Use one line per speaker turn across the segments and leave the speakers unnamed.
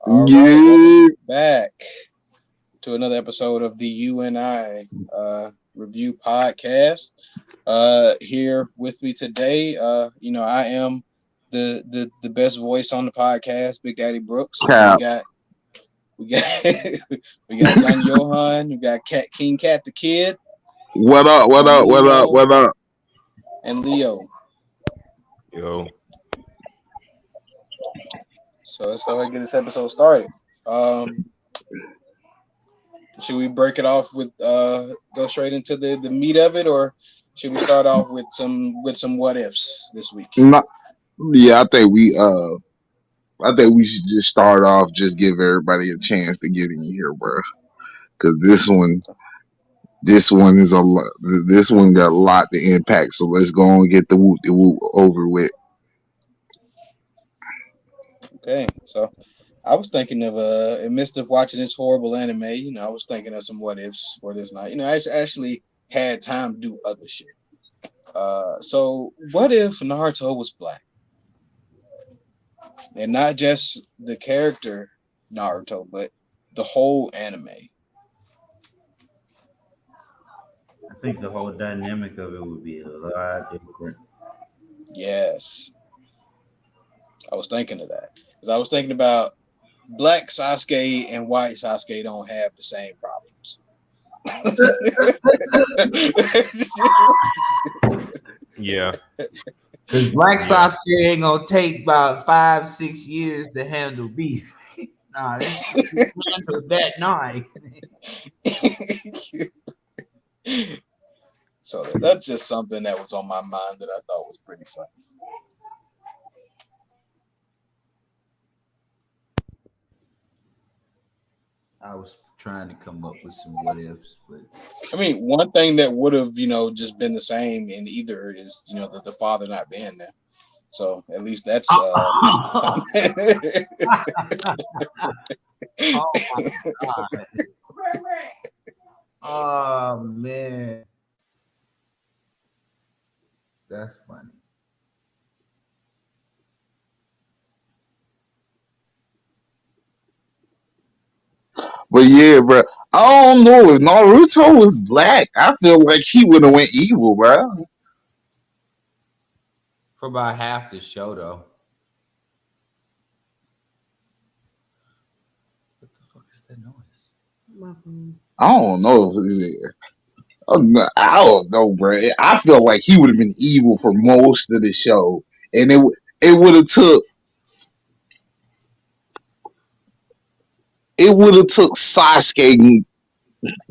All right,
Yeah.
welcome back to another episode of the U.N.I. Review Podcast. Here with me today, I am the best voice on the podcast, Big Daddy Brooks.
Cap.
We got we got Young Johan, we got King Cat the Kid,
What up? What up? What up? What up?
and Leo.
Yo,
So let's go ahead and get this episode started. Should we break it off with go straight into the meat of it, or should we start off with some what ifs this week?
No, yeah, I think we should just start off, just give everybody a chance to get in here, bro. Because this one is a lot. This one got a lot to impact. So let's go and get the whoop over with.
Okay, so I was thinking of in midst of watching this horrible anime, I was thinking of some what ifs for this night. I actually had time to do other shit. So what if Naruto was black? And not just the character Naruto, but the whole anime.
I think the whole dynamic of it would be a lot different.
Yes. I was thinking of that. Because I was thinking about black Sasuke and white Sasuke don't have the same problems.
yeah,
Because Black Sasuke ain't gonna take about 5-6 years to handle beef. Nah, this handle that night.
So that's just something that was on my mind that I thought was pretty funny.
I was trying to come up with some what ifs, but
I mean, one thing that would have, just been the same in either is, the father not being there. So at least that's.
oh my god! Oh man, that's funny.
But yeah, bro. I don't know if Naruto was black. I feel like he would have went evil, bro.
For about half the show, though. What the fuck is that noise?
I don't know. I don't know, bro. I feel like he would have been evil for most of the show, and it would have took. It would have took Sasuke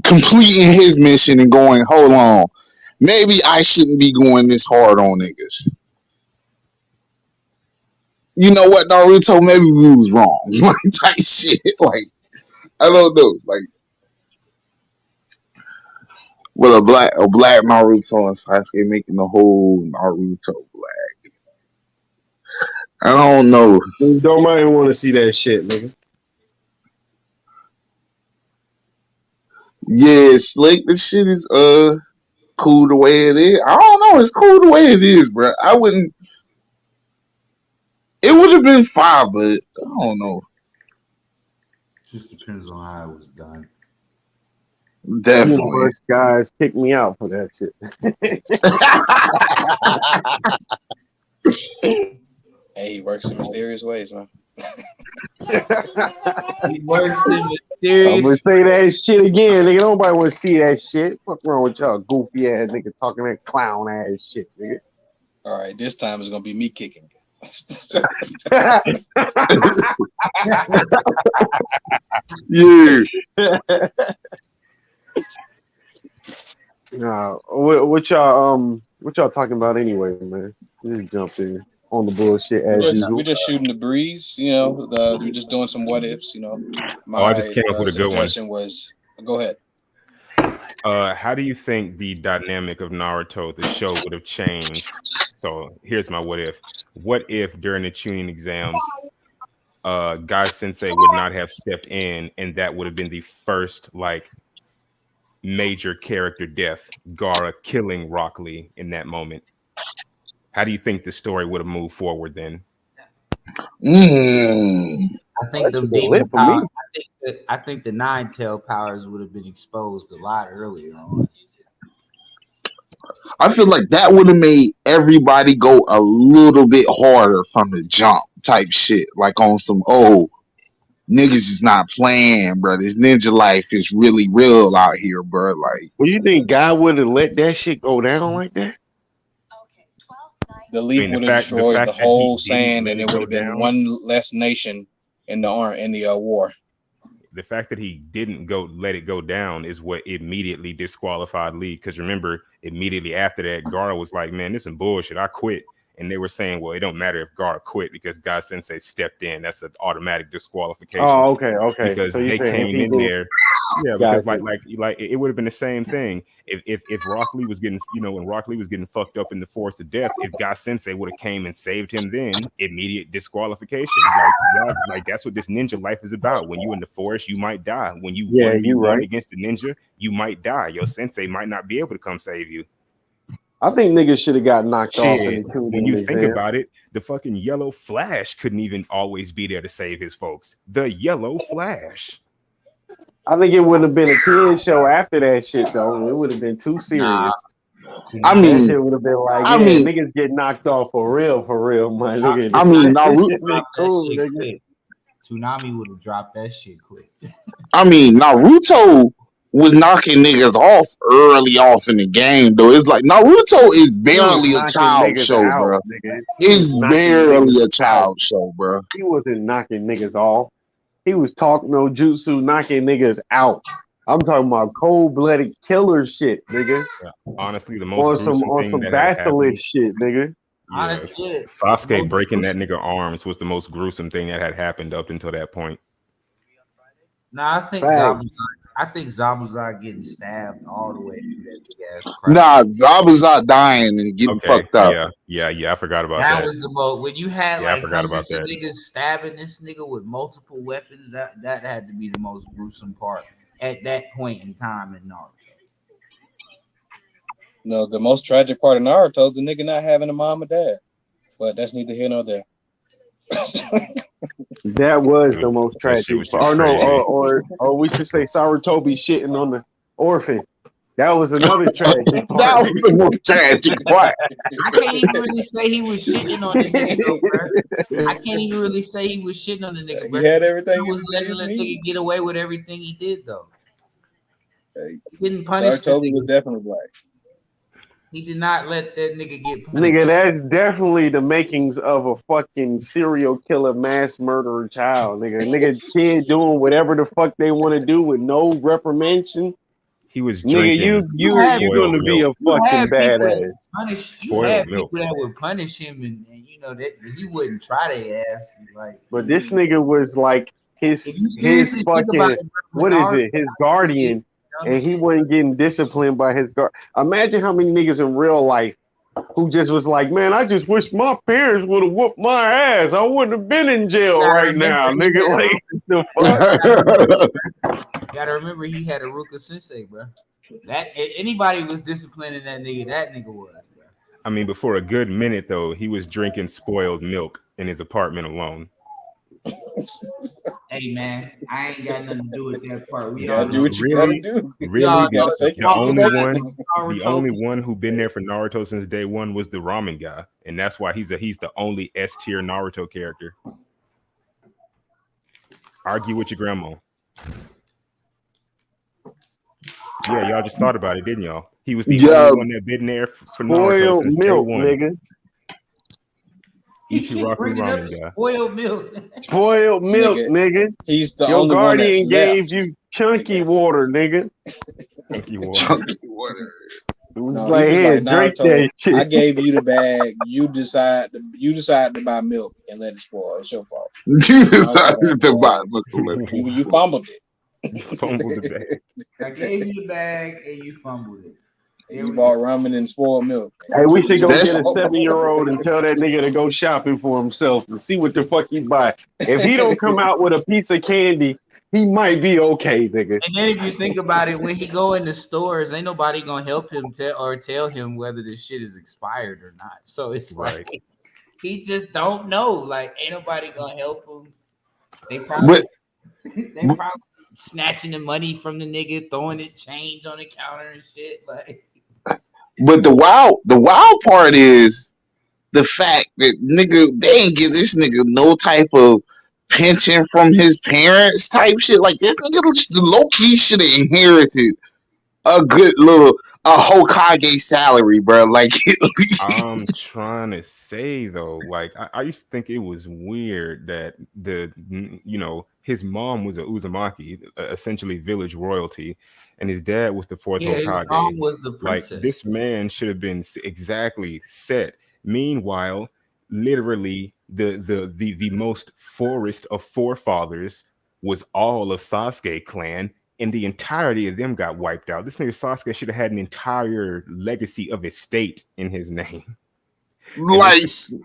completing his mission and going, hold on, maybe I shouldn't be going this hard on niggas. You know what, Naruto? Maybe we was wrong. Like type shit. Like I don't know. Like with a black Naruto and Sasuke making the whole Naruto black. I don't know.
Don't mind want to see that shit, nigga.
Yeah, slick. This shit is cool the way it is. I don't know. It's cool the way it is, bro. I wouldn't. It would have been fine, but I don't know.
Just depends on how it was done.
Definitely.
Universe guys kick me out for that shit.
Hey, he works in mysterious ways, man.
He works in
I'm
mysterious.
gonna say that shit again, nigga. Nobody want to see that shit. What's wrong with y'all goofy ass nigga talking that clown ass shit, nigga?
All right, this time it's gonna be me kicking.
Yeah.
Nah, what y'all talking about anyway, man? Just jump in on the bullshit as usual.
We're just shooting the breeze, we're just doing some what ifs, My
I just came up with a good one.
suggestion was, go ahead.
How do you think the dynamic of Naruto, the show, would have changed? So here's my what if. What if during the tuning exams, Guy Sensei would not have stepped in, and that would have been the first major character death, Gaara killing Rock Lee in that moment? How do you think the story would have moved forward then?
Mm.
I I think them
Nigga lit
demon
for me.
powers. I think the nine tail powers would have been exposed a lot earlier on.
I feel like that would have made everybody go a little bit harder from the jump type shit. Like on some, oh, niggas is not playing, bro. This ninja life is really real out here, bro. Like,
Well, you think God would have let that shit go down like that?
The
I
leaf
mean,
would have
the
destroyed the
fact that he
whole
didn't
sand,
let
and
it
it would
go
have been
down,
one less nation in the war.
the fact that he didn't go let it go down is what immediately disqualified Lee. Because remember, immediately after that, Gar was like, "Man, this is some bullshit. I quit." And they were saying, "Well, it don't matter if Gar quit because God Sensei stepped in. That's an automatic disqualification."
Oh, okay.
Because
So you
they
saying if
came
he
in
didn't?
there, yeah, because
Gotcha.
like it would have been the same thing if Rock Lee was getting, when Rock Lee was getting fucked up in the forest of death, if God Sensei would have came and saved him, then immediate disqualification. Like, yeah, like that's what this ninja life is about. When you in the forest, you might die. When you
Yeah, you
1v1
right.
against the ninja, you might die. Your sensei might not be able to come save you.
I think niggas should have got knocked off in
Shit,
the
when
tuning
you think
exam.
about it, the fucking yellow Flash couldn't even always be there to save his folks. The yellow Flash.
I think it wouldn't have been a kid show after that shit though. It would have been too
Nah,
serious.
I
That
mean,
shit would have been like,
I
yeah,
mean,
niggas get knocked off for real, my nigga.
I
This
mean,
this
Naruto.
shit been
drop that
cool,
shit
nigga.
quick. Tsunami would have dropped that shit quick.
I mean, Naruto was knocking niggas off early off in the game, though. It's like Naruto is
He was
barely a
knocking
child
niggas
show,
out,
bro.
nigga. He was
It's
knocking niggas
barely a
out.
child show, bro.
He wasn't knocking niggas off. He was talking no jutsu, knocking niggas out. I'm talking about cold-blooded killer shit, nigga.
Yeah. Honestly, the most gruesome
On
thing
some
that had
basilisk
happened,
shit, nigga.
Honestly,
yes,
the
Sasuke
most
breaking that
gruesome.
nigga arms was the most gruesome thing that had happened up until that point.
Nah,
Facts.
I think Zabuzai getting stabbed all the way through that big ass crack.
Nah, Zabuza dying and getting
Okay,
fucked up.
yeah, I forgot about
That
that.
was the most when you had
Yeah, I
like
forgot about
hundreds of
that.
niggas stabbing this nigga with multiple weapons. That had to be the most gruesome part at that point in time in Naruto.
No, the most tragic part of Naruto is the nigga not having a mom or dad. But that's neither here nor there.
That was the
Dude,
most
that shit
tragic
was
part.
just
Or no,
crazy.
or we should say Sarutobi shitting on the orphan. That was another tragic
That
part.
was the most tragic part.
I can't even really say he was shitting on the nigga though, bro. I can't even really say he was shitting on the nigga,
He
bro.
had
He
everything
was letting
his
the
need.
nigga get away with everything he did though.
Hey,
He didn't punish the
Saratobi was
nigga.
definitely black.
He did not let that nigga get
Nigga,
punished.
that's definitely the makings of a fucking serial killer, mass murderer child. Nigga, kid doing whatever the fuck they want to do with no reprimand.
He was
Nigga,
drinking
You had
you
spoiled
gonna be
milk.
a
you
fucking
had people that
badass.
punish. You
Spoiled
had
milk.
people that would punish him, and you know that he wouldn't try their ass. Like
But this nigga was like
if you
his
seriously think about
fucking
it, bro,
what is
Menard,
it? His
he did
guardian,
dumb
and he
shit.
wasn't getting disciplined by his guard. Imagine how many niggas in real life who just was like, man, I just wish my parents would have whooped my ass. I wouldn't have been in
You
jail
gotta
right
remember
now,
he
nigga.
had a
Like
Ruka.
the fuck.
You gotta remember he had a Ruka Sensei, bro. That if anybody was disciplining that nigga was, bro.
I mean, before a good minute though, he was drinking spoiled milk in his apartment alone.
Hey man, I ain't got nothing to do with that part. We
You
all
gotta do
know.
what you gotta
Really,
do.
We all
really,
You
know
gotta fake it
the
till you
only
make
one,
it.
the only one who been there for Naruto since day one was the ramen guy, and that's why he's the only S tier Naruto character. Argue with your grandma. Yeah, y'all just thought about it, didn't y'all? He was the only
Yeah,
one that been there for Naruto
Spoiled
since day
milk,
one.
nigga.
He keep
Ichiraku
bringing up
ramen
the
guy.
spoiled milk.
Spoiled milk,
Nigga,
nigga.
he's the
Your
only one that's
guardian gave
left.
you chunky
Nigga.
water, nigga.
Chunky water.
chunky water.
It was
No, he
like,
was
here,
like
drink
Naruto.
that shit.
I gave you the bag. You decide to buy milk and let it spoil. It's your fault.
You
Naruto
decided to buy
you fumbled it.
You fumbled the bag.
I gave you the bag and you fumbled it.
And
There
you
we
bought
go.
ramen and spoiled milk.
Hey, we should
It's
go
your
get a
That's
fault.
7-year-old and tell that nigga to go shopping for himself and see what the fuck he buy. If he don't come out with a piece of candy, he might be okay, nigga.
And then if you think about it, when he go in the stores, ain't nobody gonna help him tell him whether this shit is expired or not. So it's
Right.
like he just don't know. Like ain't nobody gonna help him. They
But
probably snatching the money from the nigga, throwing his change on the counter and shit. Like,
but the wild part is the fact that nigga they ain't give this nigga no type of pension from his parents type shit. Like this nigga low key should have inherited a good little Hokage salary, bro. Like
I'm trying to say though, like I used to think it was weird that his mom was a Uzumaki, essentially village royalty, and his dad was the fourth
yeah, his
Hokage.
mom was the
Like
princess.
this man should have been exactly set. Meanwhile, literally the most forest of forefathers was all of Sasuke clan, and the entirety of them got wiped out. This nigga Sasuke should have had an entire legacy of estate in his name. And
like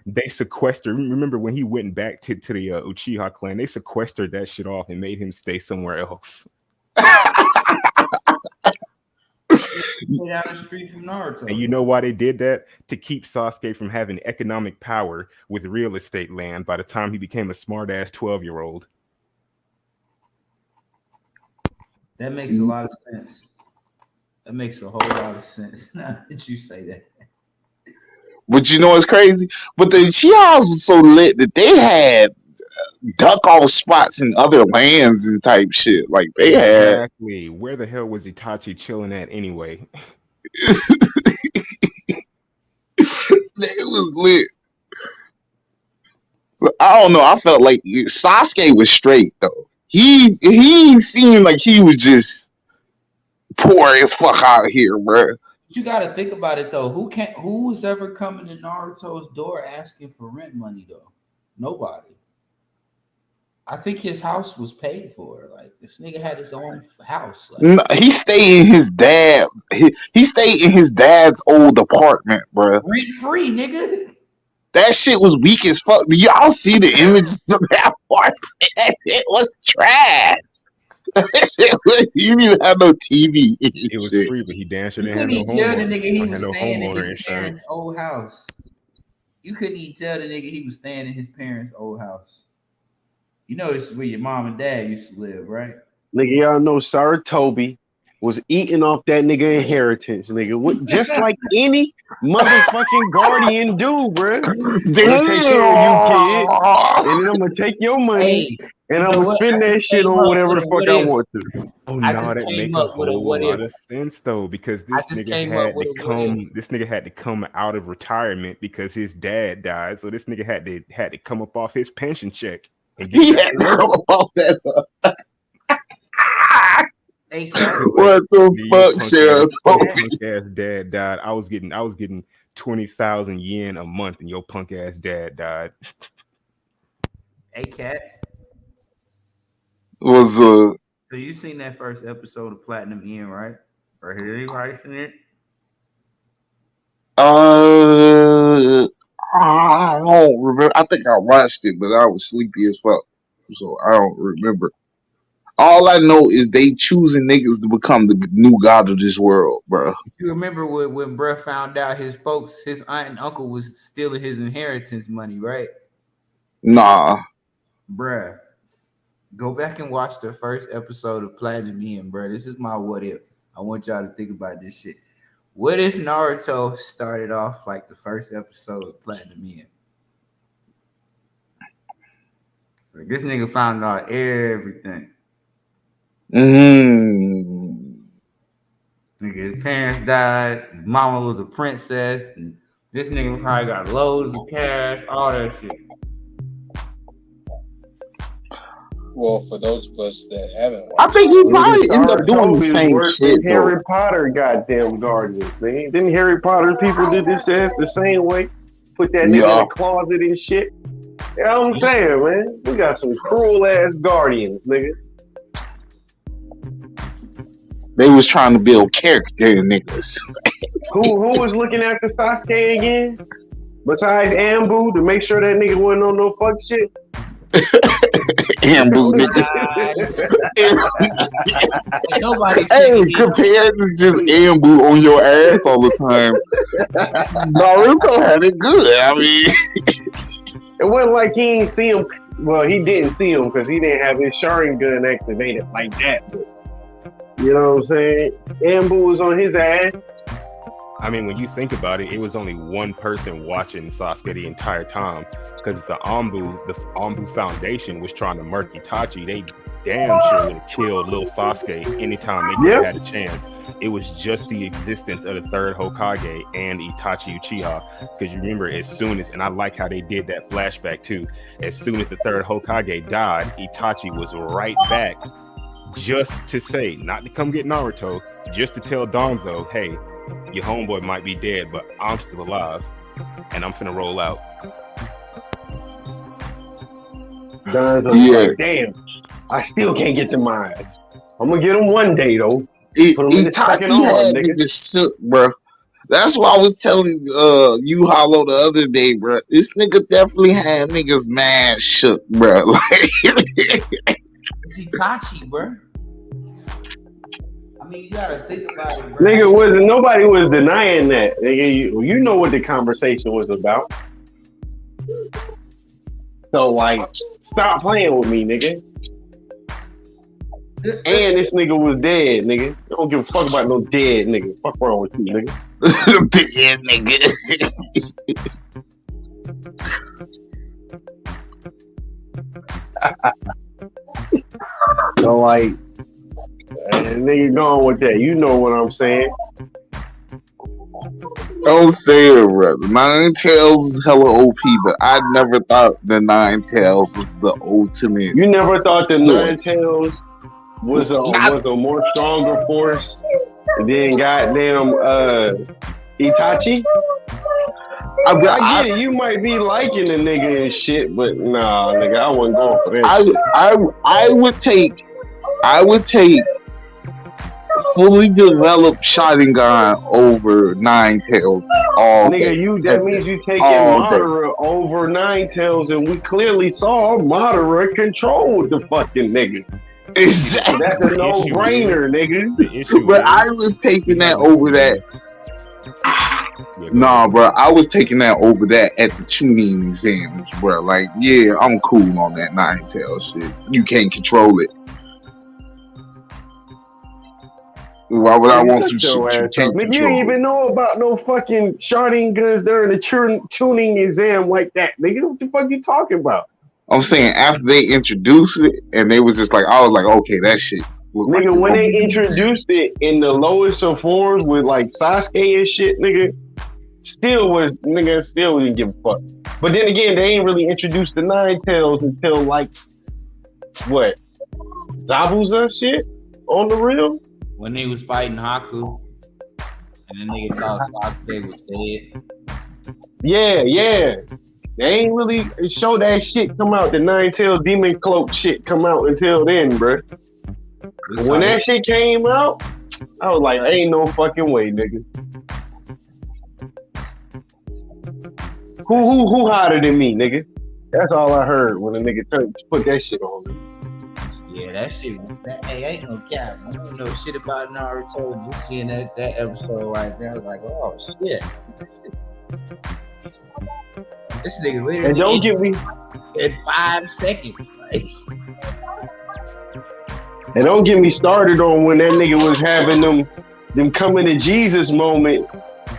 they sequestered. Remember when he went back to the Uchiha clan? They sequestered that shit off and made him stay somewhere else.
Down the street from Naruto.
And you know why they did that? To keep Sasuke from having economic power with real estate land by the time he became a smart ass 12-year-old.
That makes a lot of sense. That makes a whole lot of sense. Now that you say that.
but you know what's crazy? But the Uchihas was so lit that they had duck off spots in other lands and type shit. Like they had
Exactly. Where the hell was Itachi chilling at anyway?
it was lit. So, I don't know. I felt like Sasuke was straight though. He seemed like he was just poor as fuck out here, bro.
You got to think about it though. Who was ever coming to Naruto's door asking for rent money though? Nobody. I think his house was paid for. Like this nigga had his own house. Like,
No, he stayed in his dad. He stayed in his dad's old apartment, bro.
rent free, nigga.
That shit was weak as fuck. Do y'all see the images of that apartment? That shit was trash. You didn't even have no TV.
It was
Shit.
free, but he damn sure
You
didn't have
couldn't
no
even tell the nigga he
homeowner.
was
No
staying in
homeowner
his
insurance.
parents' old house. You couldn't even tell the nigga he was staying in his parents' old house. You know this is where your mom and dad used to live, right?
Nigga, y'all know Saratobi was eating off that nigga inheritance, nigga. Just like any motherfucking guardian do, bruh. I'm gonna take care of you, kid, and then I'm gonna take your money, and I'm gonna spend that shit on whatever the fuck I want to.
Oh
I
no,
just
that
came
make a
up with a
whole
what
lot
if.
of sense though, because
I just came up with a what if.
this nigga had to come out of retirement because his dad died. So this nigga had to come up off his pension check and
He
get back
had
to
to
work.
come about that.
Hey, Cat.
What the
Your
fuck,
punk
Sarah
ass,
told
your
me?
punk ass dad died. I was getting 20,000 yen a month, and your punk ass dad died.
Hey, Cat.
Was
So you seen that first episode of Platinum Ian, right? Or hear anybody from it?
I don't remember. I think I watched it, but I was sleepy as fuck, so I don't remember. All I know is they choosing niggas to become the new god of this world, bro.
You remember when bruh found out his folks, his aunt and uncle was stealing his inheritance money, right?
Nah.
Bruh, go back and watch the first episode of Platinum Ian, bruh. This is my what if. I want y'all to think about this shit. What if Naruto started off like the first episode of Platinum Ian? Like, this nigga found out everything.
Mm.
Nigga, his parents died. His mama was a princess. And this nigga probably got loads of cash, all that shit.
Well, for those of us that haven't
I
watched,
think he
Nigga,
probably ended up doing the
Saratobi's
same
worse
shit
than
though.
Harry Potter goddamn guardians, man. Didn't Harry Potter people do this ass the same way? Put that nigga in
Yeah.
a closet and shit. You know what I'm saying, man? We got some cruel ass guardians, nigga.
They was trying to build character in niggas.
Who was looking after Sasuke again? Besides Ambu to make sure that nigga wasn't on no fuck shit.
Ambu nigga.
Nobody
Hey, compared to just Ambu on your ass all the time, Naruto had it good. I mean,
It wasn't like he ain't see him Well, he didn't see him because he didn't have his Sharingan activated like that. But, you know what I'm saying? Ambu was on his ass.
I mean, when you think about it, it was only one person watching Sasuke the entire time, because the Ambu Foundation was trying to murk Itachi. They damn sure would have killed little Sasuke anytime they could have had a chance. It was just the existence of the third Hokage and Itachi Uchiha. Because you remember, as soon as, and I like how they did that flashback too, as soon as the third Hokage died, Itachi was right back just to say, not to come get Naruto, just to tell Danzo, hey, your homeboy might be dead, but I'm still alive, and I'm finna roll out.
Danzo was like, damn, I still can't get the mines. I'm gonna get them one day though.
Itachi had niggas shook, bro. That's why I was telling you Hollow the other day, bro. This nigga definitely had niggas mad shook, bro. Like,
it's Itachi, bro. I mean, you gotta think about it, bro.
Nigga, nobody was denying that. Nigga, you know what the conversation was about. So, like, stop playing with me, nigga. And this nigga was dead, nigga. I don't give a fuck about no dead nigga. Fuck wrong with you, nigga.
dead nigga.
So, like, nigga going with that. You know what I'm saying.
Don't say it, bro. The Nine Tails is hella OP, but I never thought the Nine Tails was the ultimate.
You never thought the
force.
Nine Tails was a more stronger force than goddamn Itachi? I get it. You might be liking the nigga and shit, but nah, nigga, I wasn't going for that.
I would take fully developed Sharingan over Nine Tails all
nigga,
day.
That means you taking Madara over Nine Tails, and we clearly saw Madara control the fucking nigga.
Exactly.
That's a no-brainer, nigga.
But I was taking that over that. Nah, bro, I was taking that over that at the tuning exams, bro. Like, yeah, I'm cool on that Nine Tails shit. You can't control it. Why would I want some shit you can't control?
You didn't even know about no fucking Sharingans during the tuning exam like that, nigga. What the fuck you talking about?
I'm saying after they introduced it, and they was just like, I was like, okay, that shit.
Nigga, like when they introduced it in the lowest of forms with like Sasuke and shit, nigga, still didn't give a fuck. But then again, they ain't really introduced the Nine Tails until like what? Zabuza shit on the real?
When they was fighting Haku, and then nigga thought Sasuke was dead.
Yeah. They ain't really show that shit come out. The Nine-Tailed Demon Cloak shit come out until then, bruh. When that shit came out, I was like, ain't no fucking way, nigga. Who hotter than me, nigga? That's all I heard when a nigga put that shit on me.
Yeah, that shit. Hey, ain't no cap. I don't know shit about Naruto. Just seeing that episode right there, I was like, oh shit. This nigga literally.
And don't get me
in 5 seconds. Like.
And don't get me started on when that nigga was having them coming to Jesus moments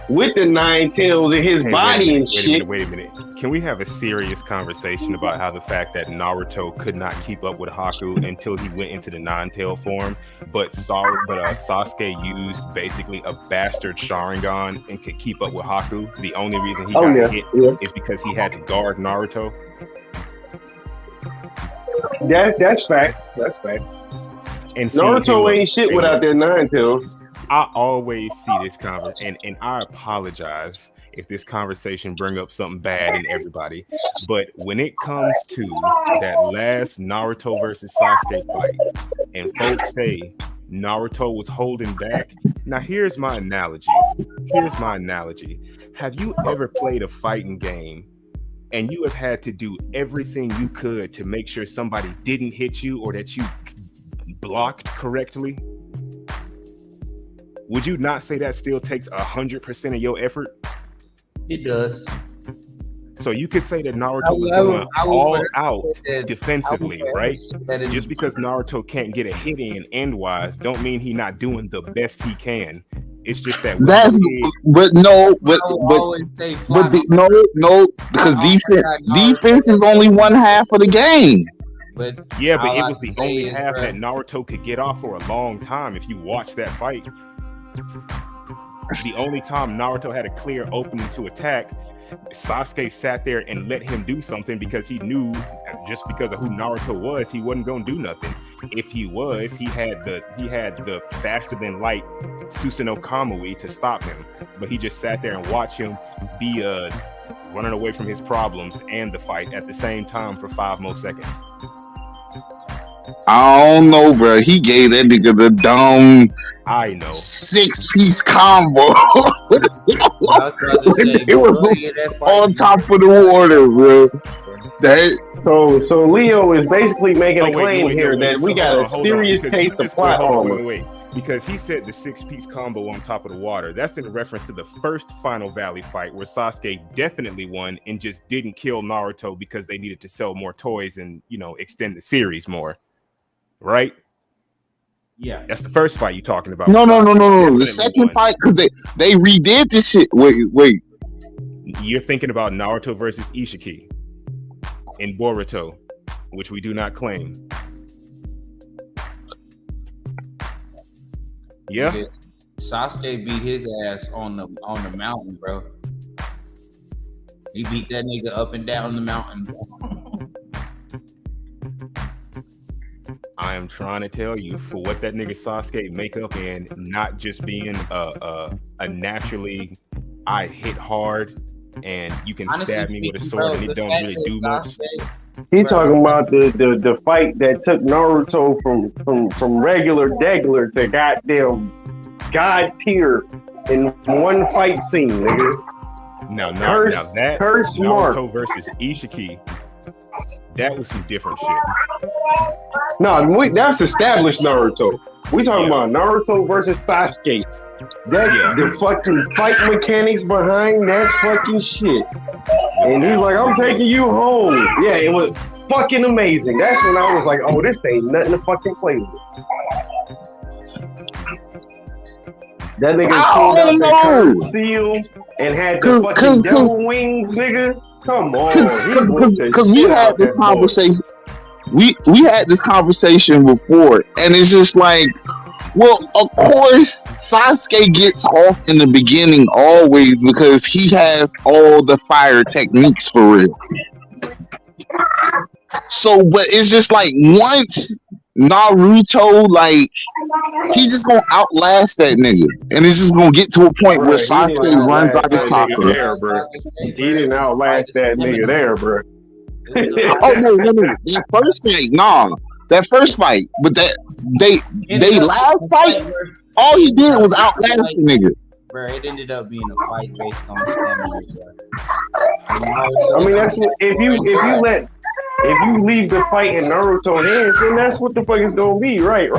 with the Nine Tails in his body and shit.
Wait a minute. Can we have a serious conversation about how the fact that Naruto could not keep up with Haku until he went into the Nine-Tail form, but Sasuke used basically a bastard Sharingan and could keep up with Haku? The only reason he got hit is because he had to guard Naruto.
That's facts. That's facts.
And
Naruto ain't shit without their Nine Tails.
I always see this conversation, and I apologize if this conversation bring up something bad in everybody. But when it comes to that last Naruto versus Sasuke fight, and folks say Naruto was holding back, now here's my analogy. Have you ever played a fighting game and you have had to do everything you could to make sure somebody didn't hit you or that you blocked correctly? Would you not say that still takes 100% of your effort?
It does.
So you could say that
I
Naruto was
will,
going
I will
all
forever
out
say that. I will
defensively,
forever
right?
say that in
Just because Naruto can't get a hit in end-wise, don't mean he not doing the best he can. It's just that what he
That's
did.
but no,
I will
but
always say
but
plot armor.
no,
Plot
because
armor got
defense is
Naruto,
only one half of the game.
but
Yeah, but
all
it
I
was
can
the
say
only
is,
half
bro,
that Naruto could get off for a long time. If you watch that fight, the only time Naruto had a clear opening to attack, Sasuke sat there and let him do something because he knew, just because of who Naruto was, he wasn't gonna do nothing. If he was, he had the faster than light Susanoo Kamui to stop him, but he just sat there and watched him be running away from his problems and the fight at the same time for 5 more seconds.
I don't know, bro. He gave that nigga the dumb
I know.
6-piece combo.
I was about to say,
It was
majority of that fight
on top of the water, bro. That
So Leo is basically making a claim here that we
So
got a
hold on,
serious
because he
case of
just
plot armor.
wait. Because he said the 6-piece combo on top of the water. That's in reference to the first Final Valley fight where Sasuke definitely won and just didn't kill Naruto because they needed to sell more toys and, extend the series more. Right?
Yeah.
That's the first fight you're talking about.
no.
Definitely
The second
won.
fight, because they redid this shit. Wait.
You're thinking about Naruto versus Ishiki in Boruto, which we do not claim. Yeah.
Sasuke beat his ass on the mountain, bro. He beat that nigga up and down the mountain.
I am trying to tell you, for what that nigga Sasuke make up in, not just being a naturally, I hit hard and you can
Honestly
stab me with a
speaking,
sword
bro,
and
the
it don't
fact
really
that
do much.
He talking about the fight that took Naruto from regular degler to goddamn god tier in one fight scene, nigga.
Now
Curse
that
mark.
Naruto versus Ishiki, that was some different shit.
No, that's established Naruto. We talking about Naruto versus Sasuke. The fucking fight mechanics behind that fucking shit. And he's like, I'm taking you home. Yeah, it was fucking amazing. That's when I was like, oh, this ain't nothing to fucking play with. That nigga pulled out the curved seal and had the fucking devil wings, nigga. Come on.
Because we had this conversation. We had this conversation before, and it's just like, well, of course, Sasuke gets off in the beginning always because he has all the fire techniques for real. So, but it's just like once Naruto, like, he's just gonna outlast that nigga, and it's just gonna get to a point where Sasuke runs out of chakra.
There, bro. He didn't outlast that nigga there, bro.
Oh no! That first fight, that first fight, but they last fight, all he did was outlast the nigga.
Bro, it ended up being a fight based on stamina.
I mean, that's what if you leave the fight in Naruto's hands, then that's what the fuck it's gonna be, right?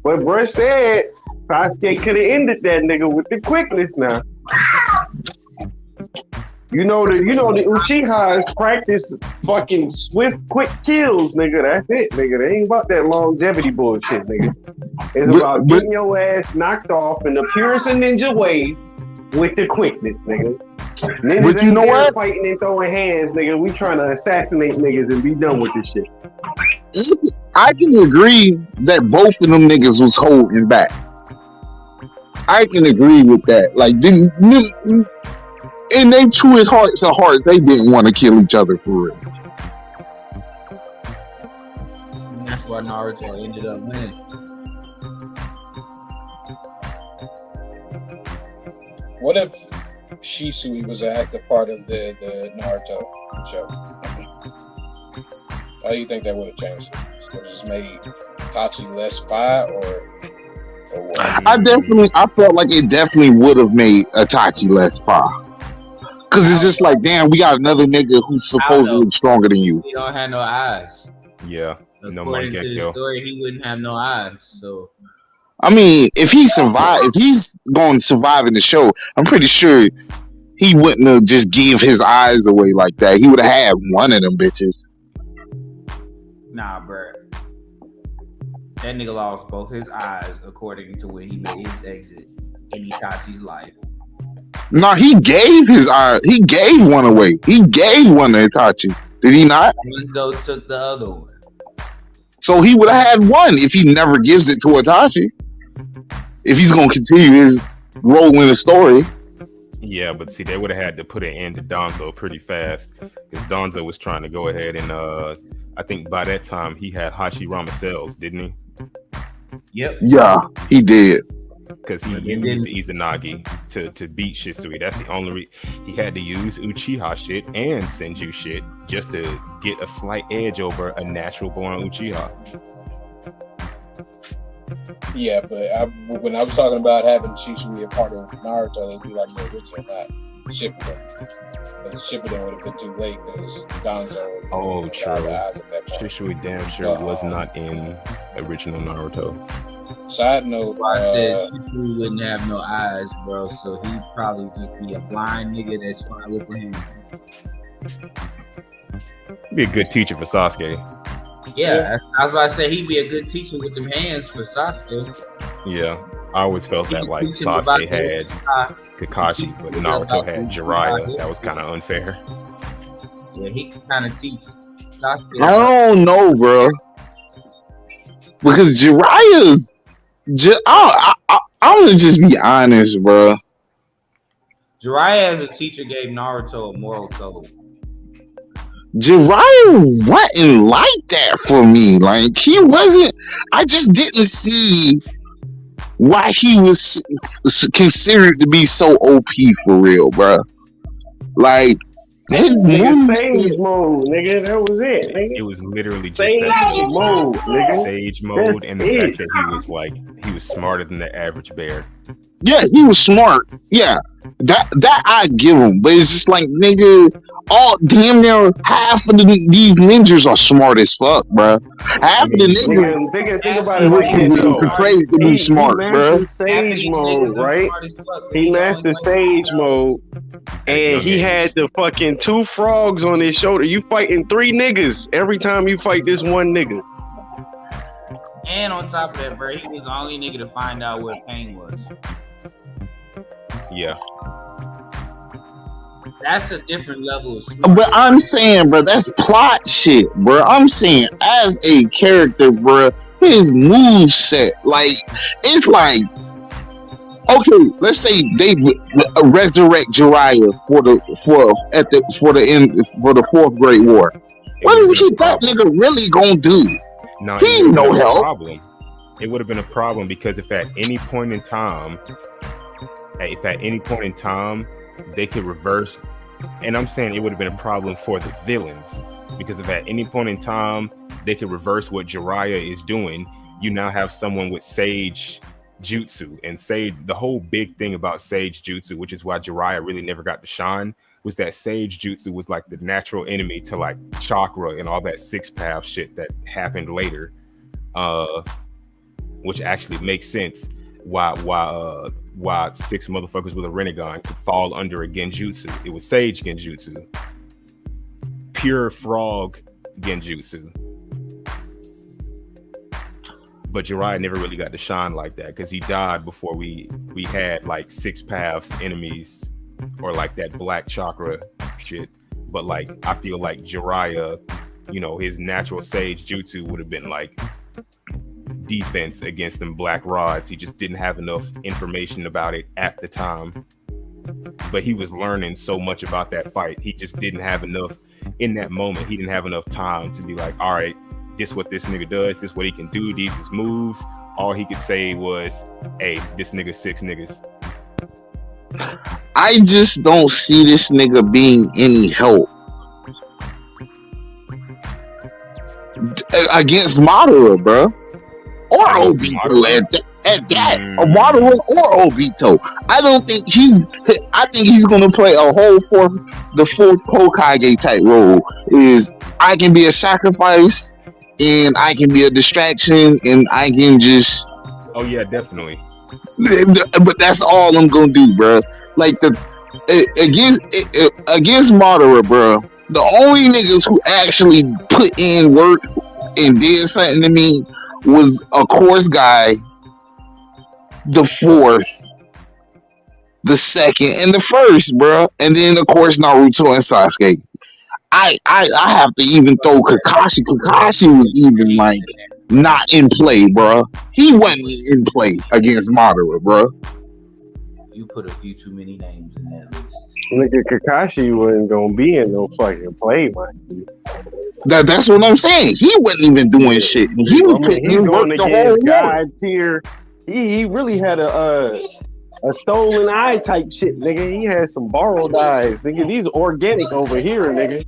But bruh said Sasuke could have ended that nigga with the quickness now. You know the Uchihas practice fucking swift, quick kills, nigga. That's it, nigga. They ain't about that longevity bullshit, nigga. It's about getting your ass knocked off in the purest ninja way with the quickness, nigga. Ninjas
but you know what?
Fighting and throwing hands, nigga. We trying to assassinate niggas and be done with this shit.
I can agree that both of them niggas was holding back. I can agree with that. Like, in their truest hearts of hearts, they didn't want to kill each other for real.
And that's why Naruto ended up winning.
What if Shisui was an active part of the Naruto show? How do you think that would have changed it? Would it just made Itachi less fire, or what?
I felt like it definitely would have made Itachi less fire. Cause it's just like, damn, we got another nigga who's supposedly stronger than you.
He don't have no eyes.
Yeah.
According to the story, he wouldn't have no eyes. So,
I mean, if he's going to survive in the show, I'm pretty sure he wouldn't have just gave his eyes away like that. He would have had one of them bitches.
Nah, bruh. That nigga lost both his eyes according to when he made his exit in Itachi's life.
No, he gave his eye. He gave one away. He gave one to Itachi. Did he not?
Renzo took the other one.
So he would have had one if he never gives it to Itachi. If he's gonna continue his role in the story.
Yeah, but see, they would have had to put an end to Donzo pretty fast because Donzo was trying to go ahead and I think by that time he had Hashirama cells, didn't he?
Yep.
Yeah, he did.
Because he used Izanagi to beat Shisui. That's the only he had to use Uchiha shit and Senju shit just to get a slight edge over a natural born Uchiha.
Yeah, but when I was talking about having Shisui a part of Naruto, they'd be like, no, Richard, not Shippuden. Because Shippuden would have been too late because Donzo.
Oh, true. Shisui damn sure was not in original Naruto.
Side note,
I said Shisui wouldn't have no eyes, bro, so he'd probably just be a blind nigga that's trying to look at him.
Be a good teacher for Sasuke.
Yeah, I was about to say he'd be a good teacher with them hands for Sasuke.
Yeah, I always felt that like Sasuke had Kakashi, but Naruto had Jiraiya. That was kind of unfair.
Yeah, he can kind of teach Sasuke.
I don't know, bro, because Jiraiya's. I'm gonna just be honest, bro.
Jiraiya as a teacher gave Naruto a moral code.
Jiraiya wasn't like that for me. Like, he wasn't. I just didn't see why he was considered to be so OP for real, bro. Like, his
sage mode, nigga. That was it, nigga.
It was literally just
sage mode, nigga.
Sage mode, and the fact that he was smarter than the average bear.
Yeah, he was smart. Yeah, that I give him. But it's just like, nigga, all damn near half of these ninjas are smart as fuck, bro. Half of the ninjas
think about it like this,
portrayed to be smart, bro.
Sage mode, right? He mastered Sage mode, and he had the fucking 2 frogs on his shoulder. You fighting 3 niggas every time you fight this one nigga.
And on top of that, bro, he was the only nigga to find out where pain was.
Yeah.
That's a different level of smart.
But I'm saying, bro, that's plot shit, bro. I'm saying, as a character, bro, his move set, like, it's like, okay, let's say they resurrect Jiraiya for the 4th Great War. What is that nigga really gonna do?
No,
he's no help.
Problem. It would have been a problem because if at any point in time they could reverse, and I'm saying it would have been a problem for the villains, because if at any point in time they could reverse what Jiraiya is doing, you now have someone with Sage Jutsu. And the whole big thing about Sage Jutsu, which is why Jiraiya really never got to shine, was that Sage Jutsu was like the natural enemy to like chakra and all that 6-path shit that happened later, which actually makes sense why 6 motherfuckers with a Rinnegan could fall under a Genjutsu. It was Sage Genjutsu, pure frog Genjutsu. But Jiraiya never really got to shine like that because he died before we had like 6 paths enemies or like that black chakra shit. But like, I feel like Jiraiya, his natural Sage Jutsu would have been like defense against them black rods. He just didn't have enough information about it at the time. But he was learning so much about that fight. He just didn't have enough in that moment. He didn't have enough time to be like, all right, this what this nigga does, this what he can do, these is moves. All he could say was, hey, this nigga 6 niggas.
I just don't see this nigga being any help against Madara, bro, or Obito at that. Madara or Obito. I think he's gonna play a whole the fourth Hokage type role. Is I can be a sacrifice, and I can be a distraction, and I can just.
Oh yeah, definitely.
But that's all I'm gonna do, bro. Like against Madara, bro. The only niggas who actually put in work and did something to me was a course guy, the fourth, the second, and the first, bro. And then of course Naruto and Sasuke. I have to even throw Kakashi. Kakashi was even like not in play, bro. He wasn't in play against Madara, bro.
You put a few too many names in that list.
Nigga, Kakashi wasn't gonna be in no fucking play, man.
That's what I'm saying. He wasn't even doing shit. He was putting in work
going
the whole
against
war.
God tier. He really had a stolen eye type shit, nigga. He had some borrowed eyes, nigga. These organic over here, nigga.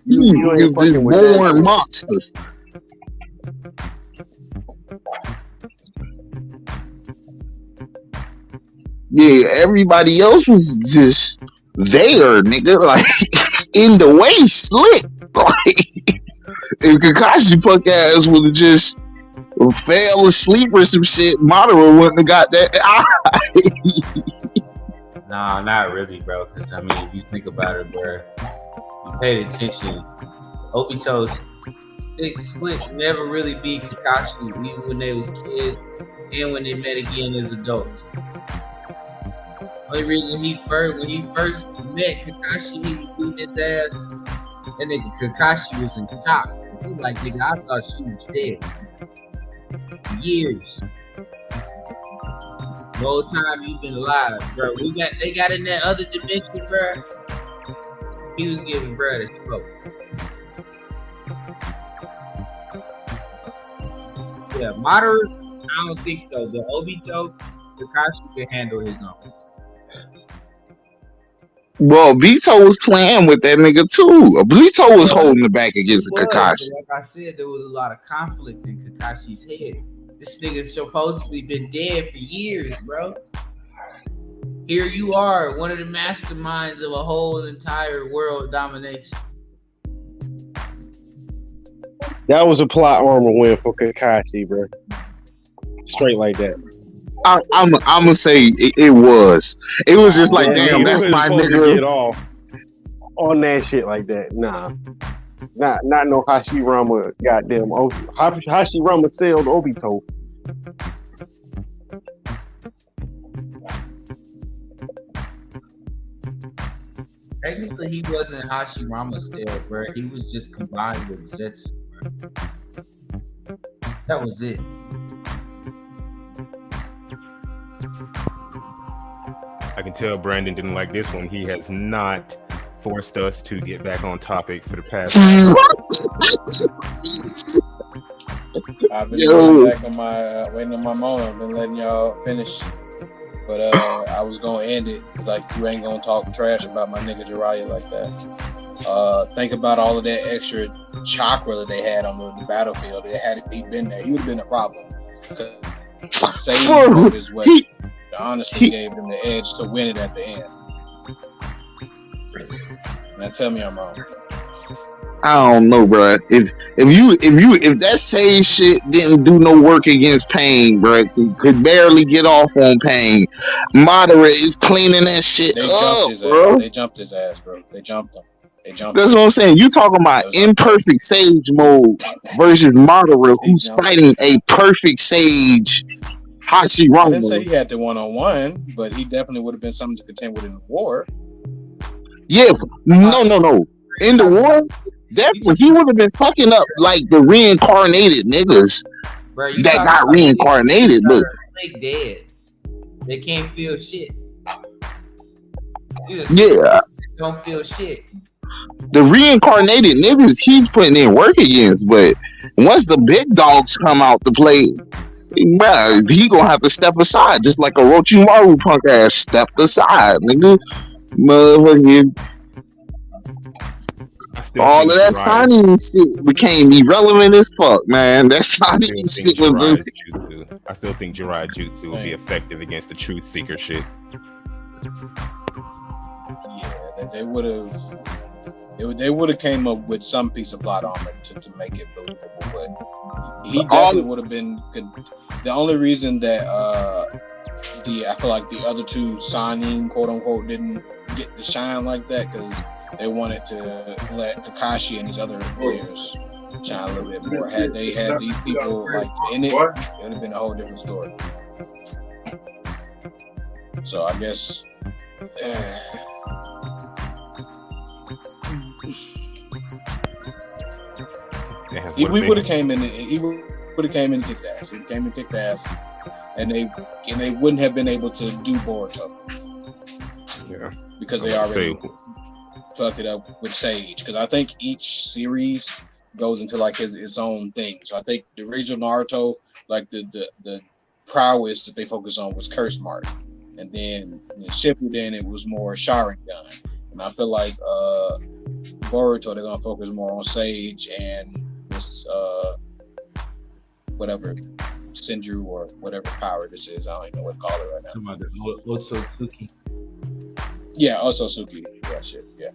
These niggas just born monsters. Yeah, everybody else was just there, nigga, like in the way, slick. Like, if Kakashi punk ass would have just fell asleep or some shit, Madara wouldn't have got that eye.
Nah, not really, bro. Because I mean, if you think about it, bro, you paid attention. Obito's Slick never really beat Kakashi, even when they was kids and when they met again as adults. Only reason when he first met Kakashi, he was beating his ass, and nigga Kakashi was in shock. He was like, nigga, I thought she was dead. Years. The whole time you've been alive, bro. They got in that other dimension, bro. He was giving bro the smoke. Yeah, Madara, I don't think so. The Obito, Kakashi can handle his own.
Well, Vito was playing with that nigga too. Vito was holding the back against Kakashi.
Like I said, there was a lot of conflict in Kakashi's head. This nigga's supposedly been dead for years, bro. Here you are, one of the masterminds of a whole entire world domination.
That was a plot armor win for Kakashi, bro. Straight like that.
I'm gonna say it was. It was just like, damn, that's my nigga.
Get off on that shit like that. Nah, not no Hashirama. Goddamn, Hashirama sailed Obito.
Technically, he wasn't Hashirama still, bro. He was just combined with Zetsu, bro. That was it.
I can tell Brandon didn't like this one. He has not forced us to get back on topic for the past.
I've been waiting on my moment. I've been letting y'all finish, but I was gonna end it. It's like, you ain't gonna talk trash about my nigga Jiraiya like that. Think about all of that extra chakra that they had on the battlefield. Had he been there, he would have been a problem. Saved his way. Honestly gave them the edge to win it at the end. Now tell me I'm wrong.
I don't know, bro. If that same shit didn't do no work against Pain, bro, could barely get off on Pain. Madara is cleaning that shit up, bro.
They jumped his ass, bro. They jumped him.
That's what I'm saying. You talking about imperfect Sage mode versus Madara, who's fighting a perfect Sage. Hashirama.
I didn't say he had to 1-on-1, but he definitely would have been something to contend with in the war.
Yeah, no. In the war, definitely he would have been fucking up like the reincarnated niggas that got reincarnated. But
they dead. They can't feel shit.
Yeah,
don't feel shit.
The reincarnated niggas he's putting in work against, but once the big dogs come out to play, bruh, he gonna have to step aside, just like a Orochimaru punk ass stepped aside, nigga. Motherfucking all of that signing shit became irrelevant as fuck, man. That signing shit was just.
I still think Jiraiya Jutsu will be effective against the Truth Seeker shit.
Yeah, they would have. They would have came up with some piece of plot armor to make it believable, but he definitely would have been. The only reason that I feel like the other two signing, quote unquote, didn't get the shine like that because they wanted to let Kakashi and these other players shine a little bit more. Had they had these people like in it, it would have been a whole different story. So I guess he would have came in. He would have came in and kicked ass. He came and kicked ass, and they wouldn't have been able to do Boruto.
Yeah,
because they already fucked it up with Sage. Because I think each series goes into like its own thing. So I think the original Naruto, like the prowess that they focus on was Curse Mark, and then in Shippuden it was more Sharingan. And I feel like Boruto they're gonna focus more on Sage and this whatever Senju or whatever power this is. I don't even know what to call it right now.
Otsutsuki.
Yeah, Otsutsuki. Yeah, shit. Yeah.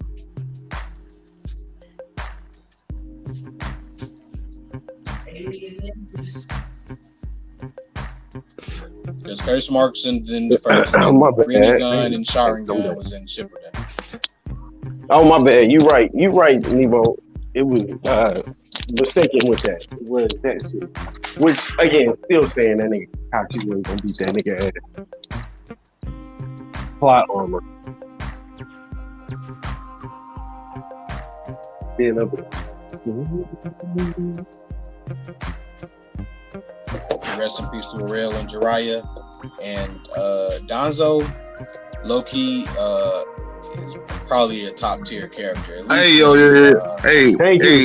Because Curse Marks and then the first Rinnegan and Sharingan was in Shippuden.
Oh my bad. You right, Nevo. It was mistaken with that. It was that shit. Which again, still saying that nigga Kachi was gonna beat that nigga ass. Plot armor. Being up.
Rest in peace to Ariel and Jiraiya. And Danzo, low-key, is probably a top-tier character.
Hey,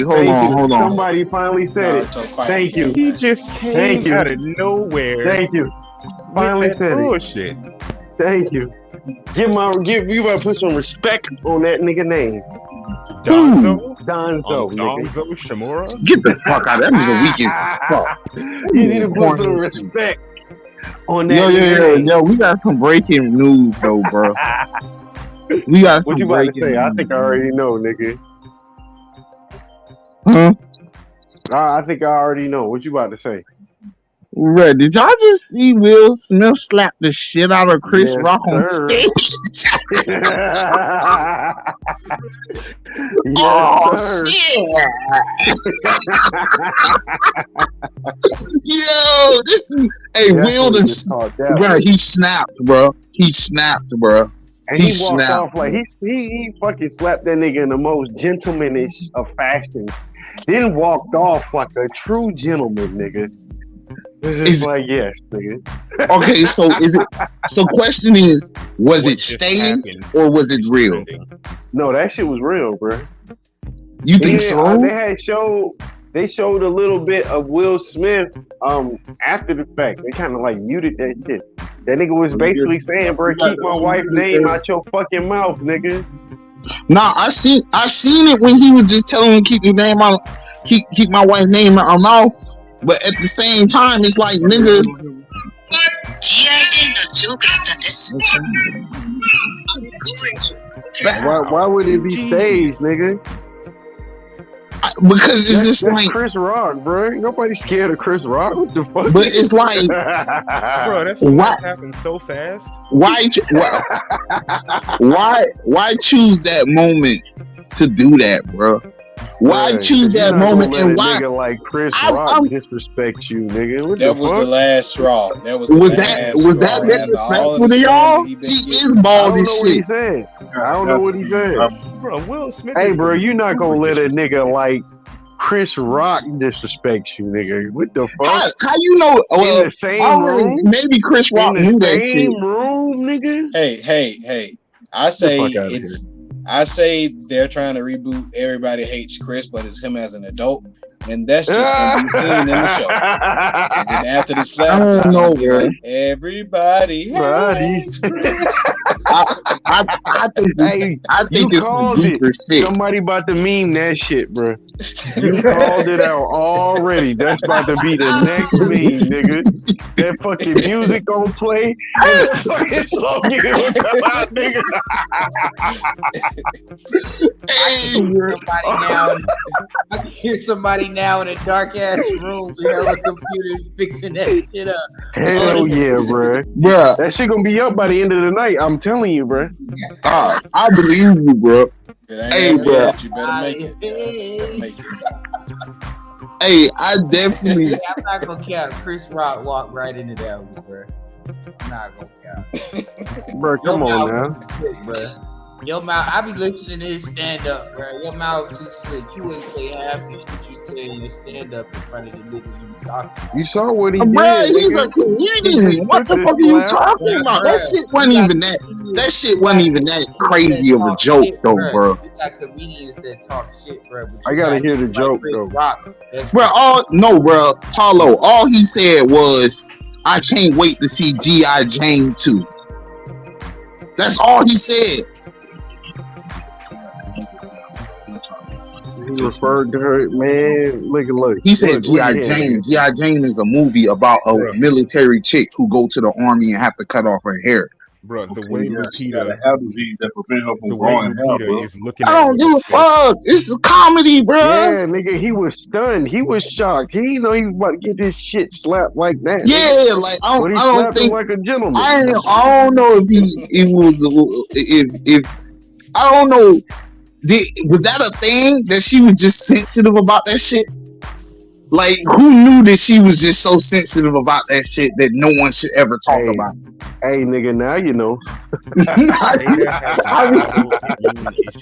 hold on.
Somebody finally said it. Thank you.
He just came out of nowhere.
Thank you. Finally said
bullshit.
it. Thank you. You gotta put some respect on that nigga name.
Donzo
Donzo
Shimura.
Get the fuck out of that nigga weak as fuck.
You need to put some respect on that.
Yo, we got some breaking news though, bro. We got
what you about to say? I think I already know, nigga.
Huh?
I think I already know. What you about to say?
Right, did y'all just see Will Smith slap the shit out of Chris Rock on stage? Shit! Yo, Will bro, he snapped, bro.
And he walked off like he fucking slapped that nigga in the most gentlemanish of fashions. Then walked off like a true gentleman, nigga. It's just like, yes, nigga.
Okay, so question is, was it staged or was it real?
No, that shit was real, bro.
You think so?
They showed a little bit of Will Smith after the fact. They kind of like muted that shit. That nigga was basically saying, bro, keep my wife's name out your fucking mouth, nigga.
Nah, I seen it when he was just telling him keep your name out, keep my wife's name out her mouth. But at the same time, it's like, nigga.
Why would it be staged, nigga?
Because it's just
that's
like
Chris Rock, bro. Nobody's scared of Chris Rock. What the fuck?
But it's like,
bro, that stuff happened so fast.
Why choose that moment to do that, bro? Why choose that moment and why?
Nigga like Chris Rock disrespect you, nigga.
That was the last straw.
Was that disrespectful to y'all? He is bald as shit.
I don't know what he said.
Bro, Will Smith.
Hey, bro, you're not gonna let a nigga like Chris Rock disrespect you, nigga. What the fuck?
How you know? Well,
in the same room?
Maybe Chris Rock knew that shit.
Room, nigga.
Hey. I say they're trying to reboot Everybody Hates Chris, but it's him as an adult, and that's just gonna be seen in the show. And then after the slap,
I don't know, bro.
Like, everybody hates Chris.
I think it's some deeper shit.
Somebody about to meme that shit, bro. You called it out already. That's about to be the next meme, nigga. That fucking music gonna play, and the fucking slogan gonna come out, nigga.
I can hear somebody now in a dark ass room with hella computers fixing that shit up.
Hell yeah, bruh.
Bruh,
That shit gonna be up by the end of the night. I'm telling you, bruh.
I believe you, bro.
If it ain't
Hey,
up
bro.
yet, you better make it. Yes, better make it.
Hey, I definitely.
I'm not gonna count. Chris Rock walked right into that one, bro. I'm not gonna count.
Bruh, come on now.
Bro. Your mouth, I be listening to his stand up, bro. Your mouth too slick. You wouldn't say half the shit you say in your stand up in front of the niggas you talking.
You saw what he
Bruh,
did.
he's
nigga.
a comedian. What the fuck are you talking about? That shit wasn't even that. That shit wasn't even that crazy of a joke, though, bro.
You got comedians that talk shit, bro.
I gotta hear the joke, though.
Bro, bro, Paulo, all he said was, I can't wait to see G.I. Jane 2. That's all he said.
He referred to her, man. Look.
He said
Look,
G.I.
look here,
Jane.
nigga.
G.I. Jane is a movie about a military chick who go to the army and have to cut off her hair.
Bro, the
Okay,
way
yeah, she got a
Lupita,
hair disease that prevent her from
the way
growing hair, bro.
Lupita is looking
I
at
don't give a
niggas' face.
fuck. This is comedy, bro.
Yeah, nigga, he was stunned. He was shocked. He didn't know he was about to get this shit slapped like that.
Yeah, like
But he
I don't
slapped him
think
like a gentleman.
I don't know if it was if I don't know. Was that a thing that she was just sensitive about that shit? Like, who knew that she was just so sensitive about that shit that no one should ever talk about?
Hey, nigga, now you know.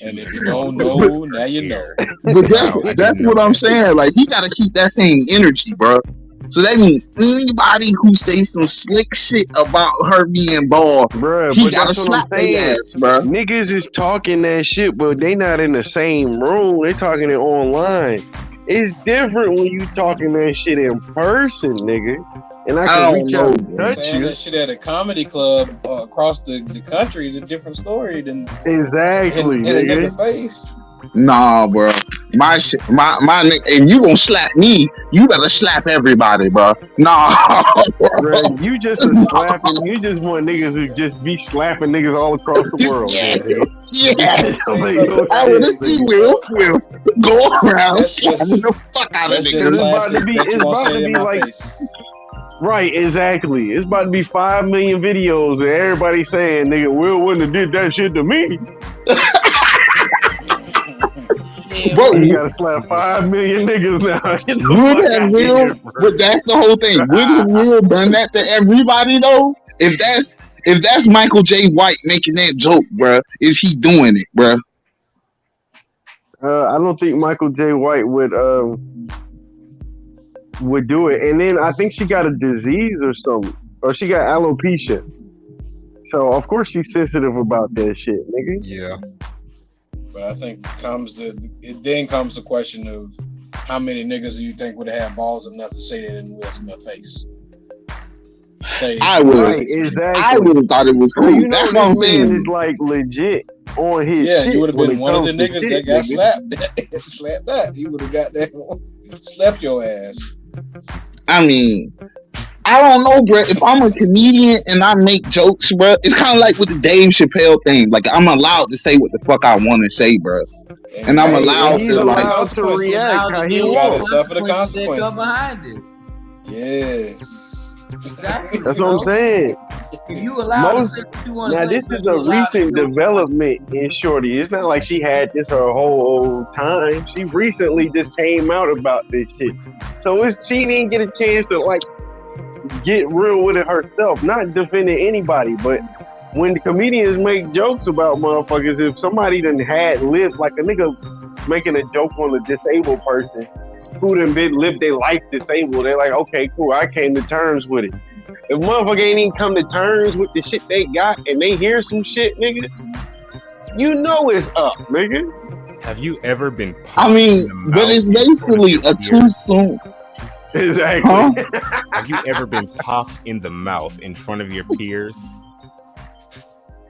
And if you don't know, now you know.
But that's what I'm saying. Like, he got to keep that same energy, bro. So that means anybody who say some slick shit about her being bald,
bruh,
he gotta slap their ass, bro.
Niggas is talking that shit, but they not in the same room. They talking it online. It's different when you talking that shit in person, nigga. And I can reach out and touch
Saying
you.
that shit at a comedy club across the country is a different story than
exactly
in a nigga face.
Nah, bro. My shit, my nigga. If you gonna slap me, you better slap everybody, bro. Nah,
bro, you just a slapping. You just want niggas who just be slapping niggas all across the world.
I wanna see Will go around slapping the fuck out of
That's
niggas.
just classic.
It's about to be like.
Face.
Right, exactly. It's about to be 5 million videos and everybody saying, nigga, Will wouldn't have did that shit to me. Bro, you gotta slap 5 million niggas now.
Would have Will, but that's the whole thing. Would have Will done that to everybody though? If that's Michael J. White making that joke, bro, is he doing it, bro?
I don't think Michael J. White would do it. And then I think she got a disease or something, or she got alopecia. So of course she's sensitive about that shit, nigga.
Yeah.
But I think it then comes the question of how many niggas do you think would have balls enough to say that in Will Smith's face?
I would have thought it was cool.
You know,
that's what I'm saying.
Is like legit on his shit.
You would have been one of the niggas that got slapped. Slapped that. He would have got that. Slapped your ass.
I mean, I don't know, bro. If I'm a comedian and I make jokes, bro, it's kind of like with the Dave Chappelle thing. Like, I'm allowed to say what the fuck I want to say, bro. And I'm allowed to, like,
to react how he
You gotta suffer the
consequences.
behind it. Yes.
Exactly,
that's what I'm saying.
If you allow to say what you want to
now,
say,
this is a recent development in Shorty. It's not like she had this her whole old time. She recently just came out about this shit. So she didn't get a chance to, like, get real with it herself. Not defending anybody, but when the comedians make jokes about motherfuckers, if somebody done had lived, like a nigga making a joke on a disabled person who done lived their life disabled, they're like, okay, cool, I came to terms with it. If motherfucker ain't even come to terms with the shit they got and they hear some shit, nigga, you know it's up, nigga.
Have you ever been
I mean, but it's basically a too soon.
Exactly.
Huh?
Have you ever been popped in the mouth in front of your peers?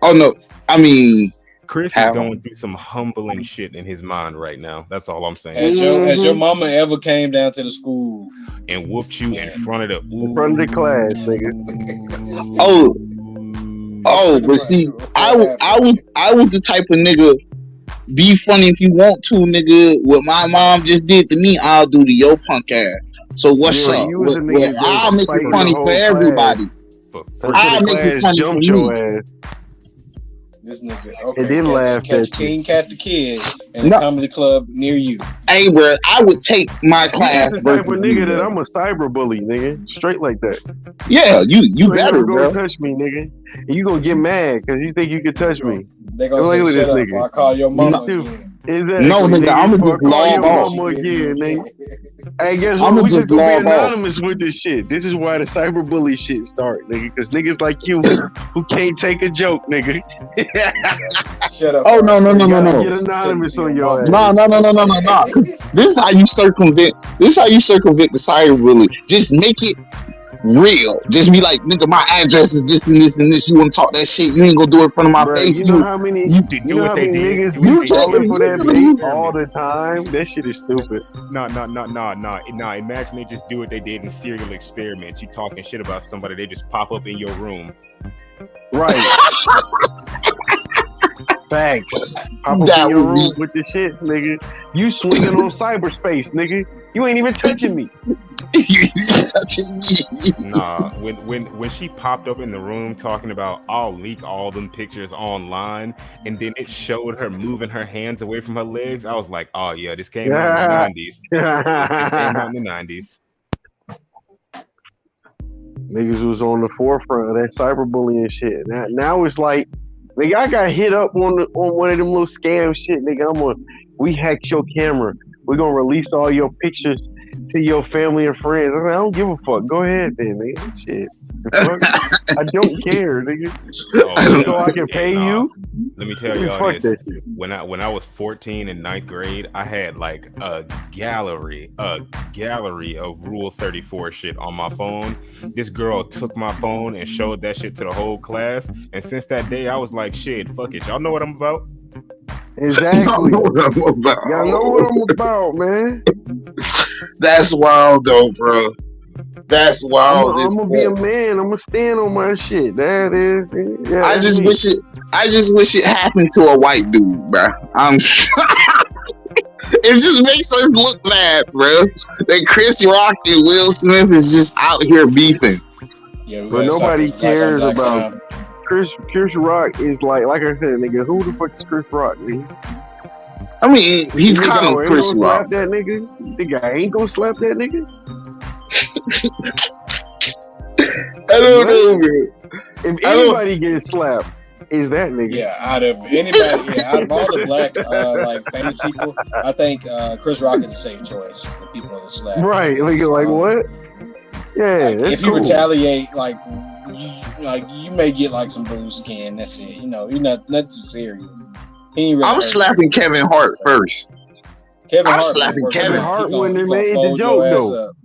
Oh, no. I mean,
Chris is going through some humbling shit in his mind right now. That's all I'm saying.
Has your mama ever came down to the school
and whooped you in front of
the class, nigga?
Oh, but see, I was the type of nigga Be funny if you want to, nigga. What my mom just did to me, I'll do to your punk ass. So what's
Yeah,
up?
you was a nigga
I'll
that
make it
fighting the
funny for
whole class
everybody.
For
until
free.
I'll
the
make it
class
funny for
jumped
me.
your ass
This nigga,
and
okay,
then laughed
catch
at you.
King Cat the Kid in a
No,
comedy club near you.
hey, bro, I would take my
You
class
just the type
versus
of
you,
nigga that
bro.
I'm a cyber bully, nigga. Straight like that.
Yeah, you
You ain't
better,
never gonna
bro.
touch me, nigga. And you gonna get mad because you think you can touch me.
They gonna
Look
say,
at this
"Shut up," or
nigga.
I call your
No,
mama
Stupid.
again.
no,
Exactly,
nigga,
nigga.
I'ma
Before I
just
call
log
your
off.
She
mama
did me
again, nigga.
again.
Hey, guess
I'ma
what? We
just
just gonna be
log off.
anonymous with this shit. This is why the cyberbully shit start, nigga. Because niggas like you who can't take a joke, nigga.
Shut up.
Oh
or I
no, no,
swear
no,
to
no,
Gotta
God,
no.
get
I'm sending
anonymous
to your
on your
mama.
ass.
No. This is how you circumvent. This is how you circumvent the cyberbully. Just make it real. Just be like, nigga, my address is this and this and this. You want to talk that shit? You ain't gonna do it in front of my
Bro,
face.
you know how many
You,
you know how many niggas
Do
be
what
you
they
can't
did
falling
in
for that
Serial
eventually.
bait all the
Experiments.
time? That shit is stupid.
No. Imagine they just do what they did in Serial Experiments. You talking shit about somebody, they just pop up in your room.
Right. Facts. Pop up in
That
your
would be
room with the shit, nigga. You swinging on cyberspace, nigga. You ain't even touching me.
touching me.
Nah, when she popped up in the room talking about I'll leak all them pictures online, and then it showed her moving her hands away from her legs, I was like, oh yeah, this came out in the 90s. This came out in the 90s.
Niggas was on the forefront of that cyberbullying shit. Now it's like, nigga, I got hit up on one of them little scam shit, nigga. We hacked your camera. We're gonna release all your pictures to your family and friends. I don't give a fuck. Go ahead then, nigga. Shit. The fuck? I don't care, nigga. So I can pay you.
Let me tell
Nigga,
y'all
fuck
this.
that shit.
When I was 14 in ninth grade, I had like a gallery of Rule 34 shit on my phone. This girl took my phone and showed that shit to the whole class. And since that day, I was like, shit, fuck it. Y'all know what I'm about?
Exactly.
Y'all know what I'm about.
Y'all know what I'm about, man.
That's wild though, bro. That's wild.
I'm gonna be a man. I'm gonna stand on my shit. That is. Yeah,
I just wish it happened to a white dude, bro. It just makes us look bad, bro. That Chris Rock and Will Smith is just out here beefing.
Yeah, we
But
gotta stop
nobody
this black on
cares
black
about
crime.
Chris Rock is like I said, nigga. Who the fuck is Chris Rock, nigga?
I mean, he's
Nigga,
kind of
ain't
Chris
gonna
Rock.
slap that nigga. Nigga, I ain't gonna slap that nigga.
I don't
What?
know, man.
If anybody gets slapped, is that nigga?
Yeah, out of anybody, out of all the black like famous people, I think Chris Rock is a safe choice. The people that slap.
Right? Like what? Yeah,
Like,
that's
if you
cool.
retaliate, you may get like some bruised skin. That's it. You know, you're not too serious. He ain't really
I'm
hurt
slapping Kevin Hart first.
Kevin
I'm
Hart.
slapping
working
Kevin
on it.
Hart
He
wouldn't have
gonna
made the
fold
joke,
your ass
though.
up.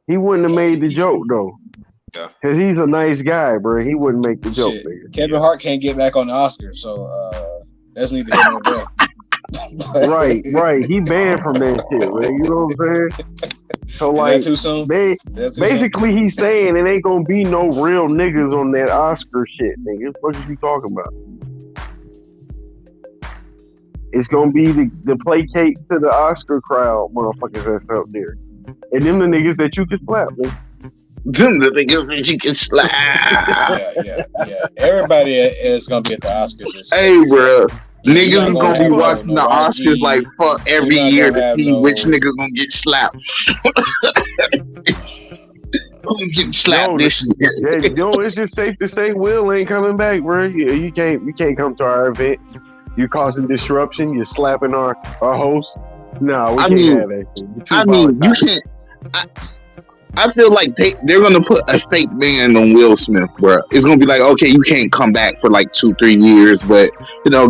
He wouldn't have made the joke though.
Yeah.
Cause he's a nice guy, bro. He wouldn't make the joke,
Shit.
nigga.
Kevin Hart can't get back on the Oscar, so that's neither here nor there.
Right. He banned from that shit, man. You know what I'm saying? So
Is
like,
that too soon?
they
Is that too
basically he's saying it ain't gonna be no real niggas on that Oscar shit, nigga. What you talking about? It's gonna be the placate to the Oscar crowd, motherfuckers that's out there, and them the niggas that you can slap, man.
Them the niggas that you can slap.
Yeah. Everybody is gonna be at the Oscars.
Hey, bro.
You're
Niggas
not
is
gonna
gonna be
have
watching the
no
Oscars
YG.
like fuck every
You're not
year
gonna
to
have
see
no-
which nigga gonna get slapped. Who's getting slapped this year?
It's just safe to say Will ain't coming back, bro. You can't come to our event. You causing disruption. You're slapping our host. No, we can't have that shit. You're too
I mean, you
volatile.
can't. I feel like they're gonna put a fake ban on Will Smith, bro. It's gonna be like, okay, you can't come back for like 2-3 years, but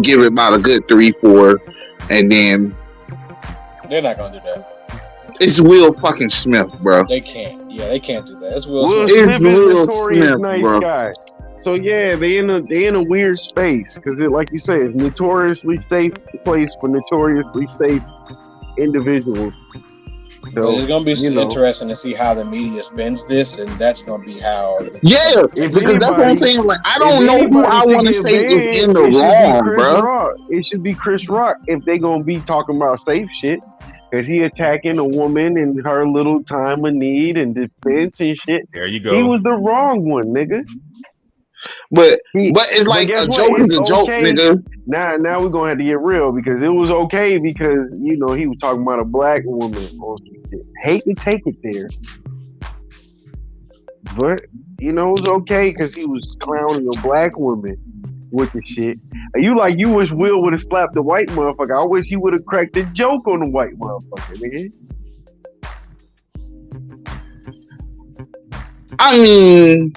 give it about a good 3-4, and then
They're not gonna do that.
it's Will fucking Smith, bro.
They can't. Yeah, they can't do that. It's Will
Will
Smith.
Smith
It's
is
Will
notorious
Smith,
nice
bro.
guy. So yeah, they in a weird space because like you say, it's notoriously safe place for notoriously safe individuals.
But
So
it's gonna be
you know,
interesting to see how the media spins this, and that's gonna be how.
Yeah,
if
because that's what I'm
anybody,
saying. Like, I
if
don't know who
anybody
I
should
want to
get
say is
banned,
in the
it should be
wrong,
Chris
bro.
Rock. It should be Chris Rock if they gonna be talking about safe shit. Cause he attacking a woman in her little time of need and defense and shit.
There you
He
go.
was the wrong one, nigga.
But
He,
it's
but
like
guess
a
what?
joke
It's
is a joke,
okay.
nigga.
Now we're gonna have to get real because it was okay because you know he was talking about a black woman or some shit. Hate to take it there, but you know it was okay because he was clowning a black woman with the shit. And you wish Will would have slapped the white motherfucker. I wish he would have cracked a joke on the white motherfucker, nigga.
I mean,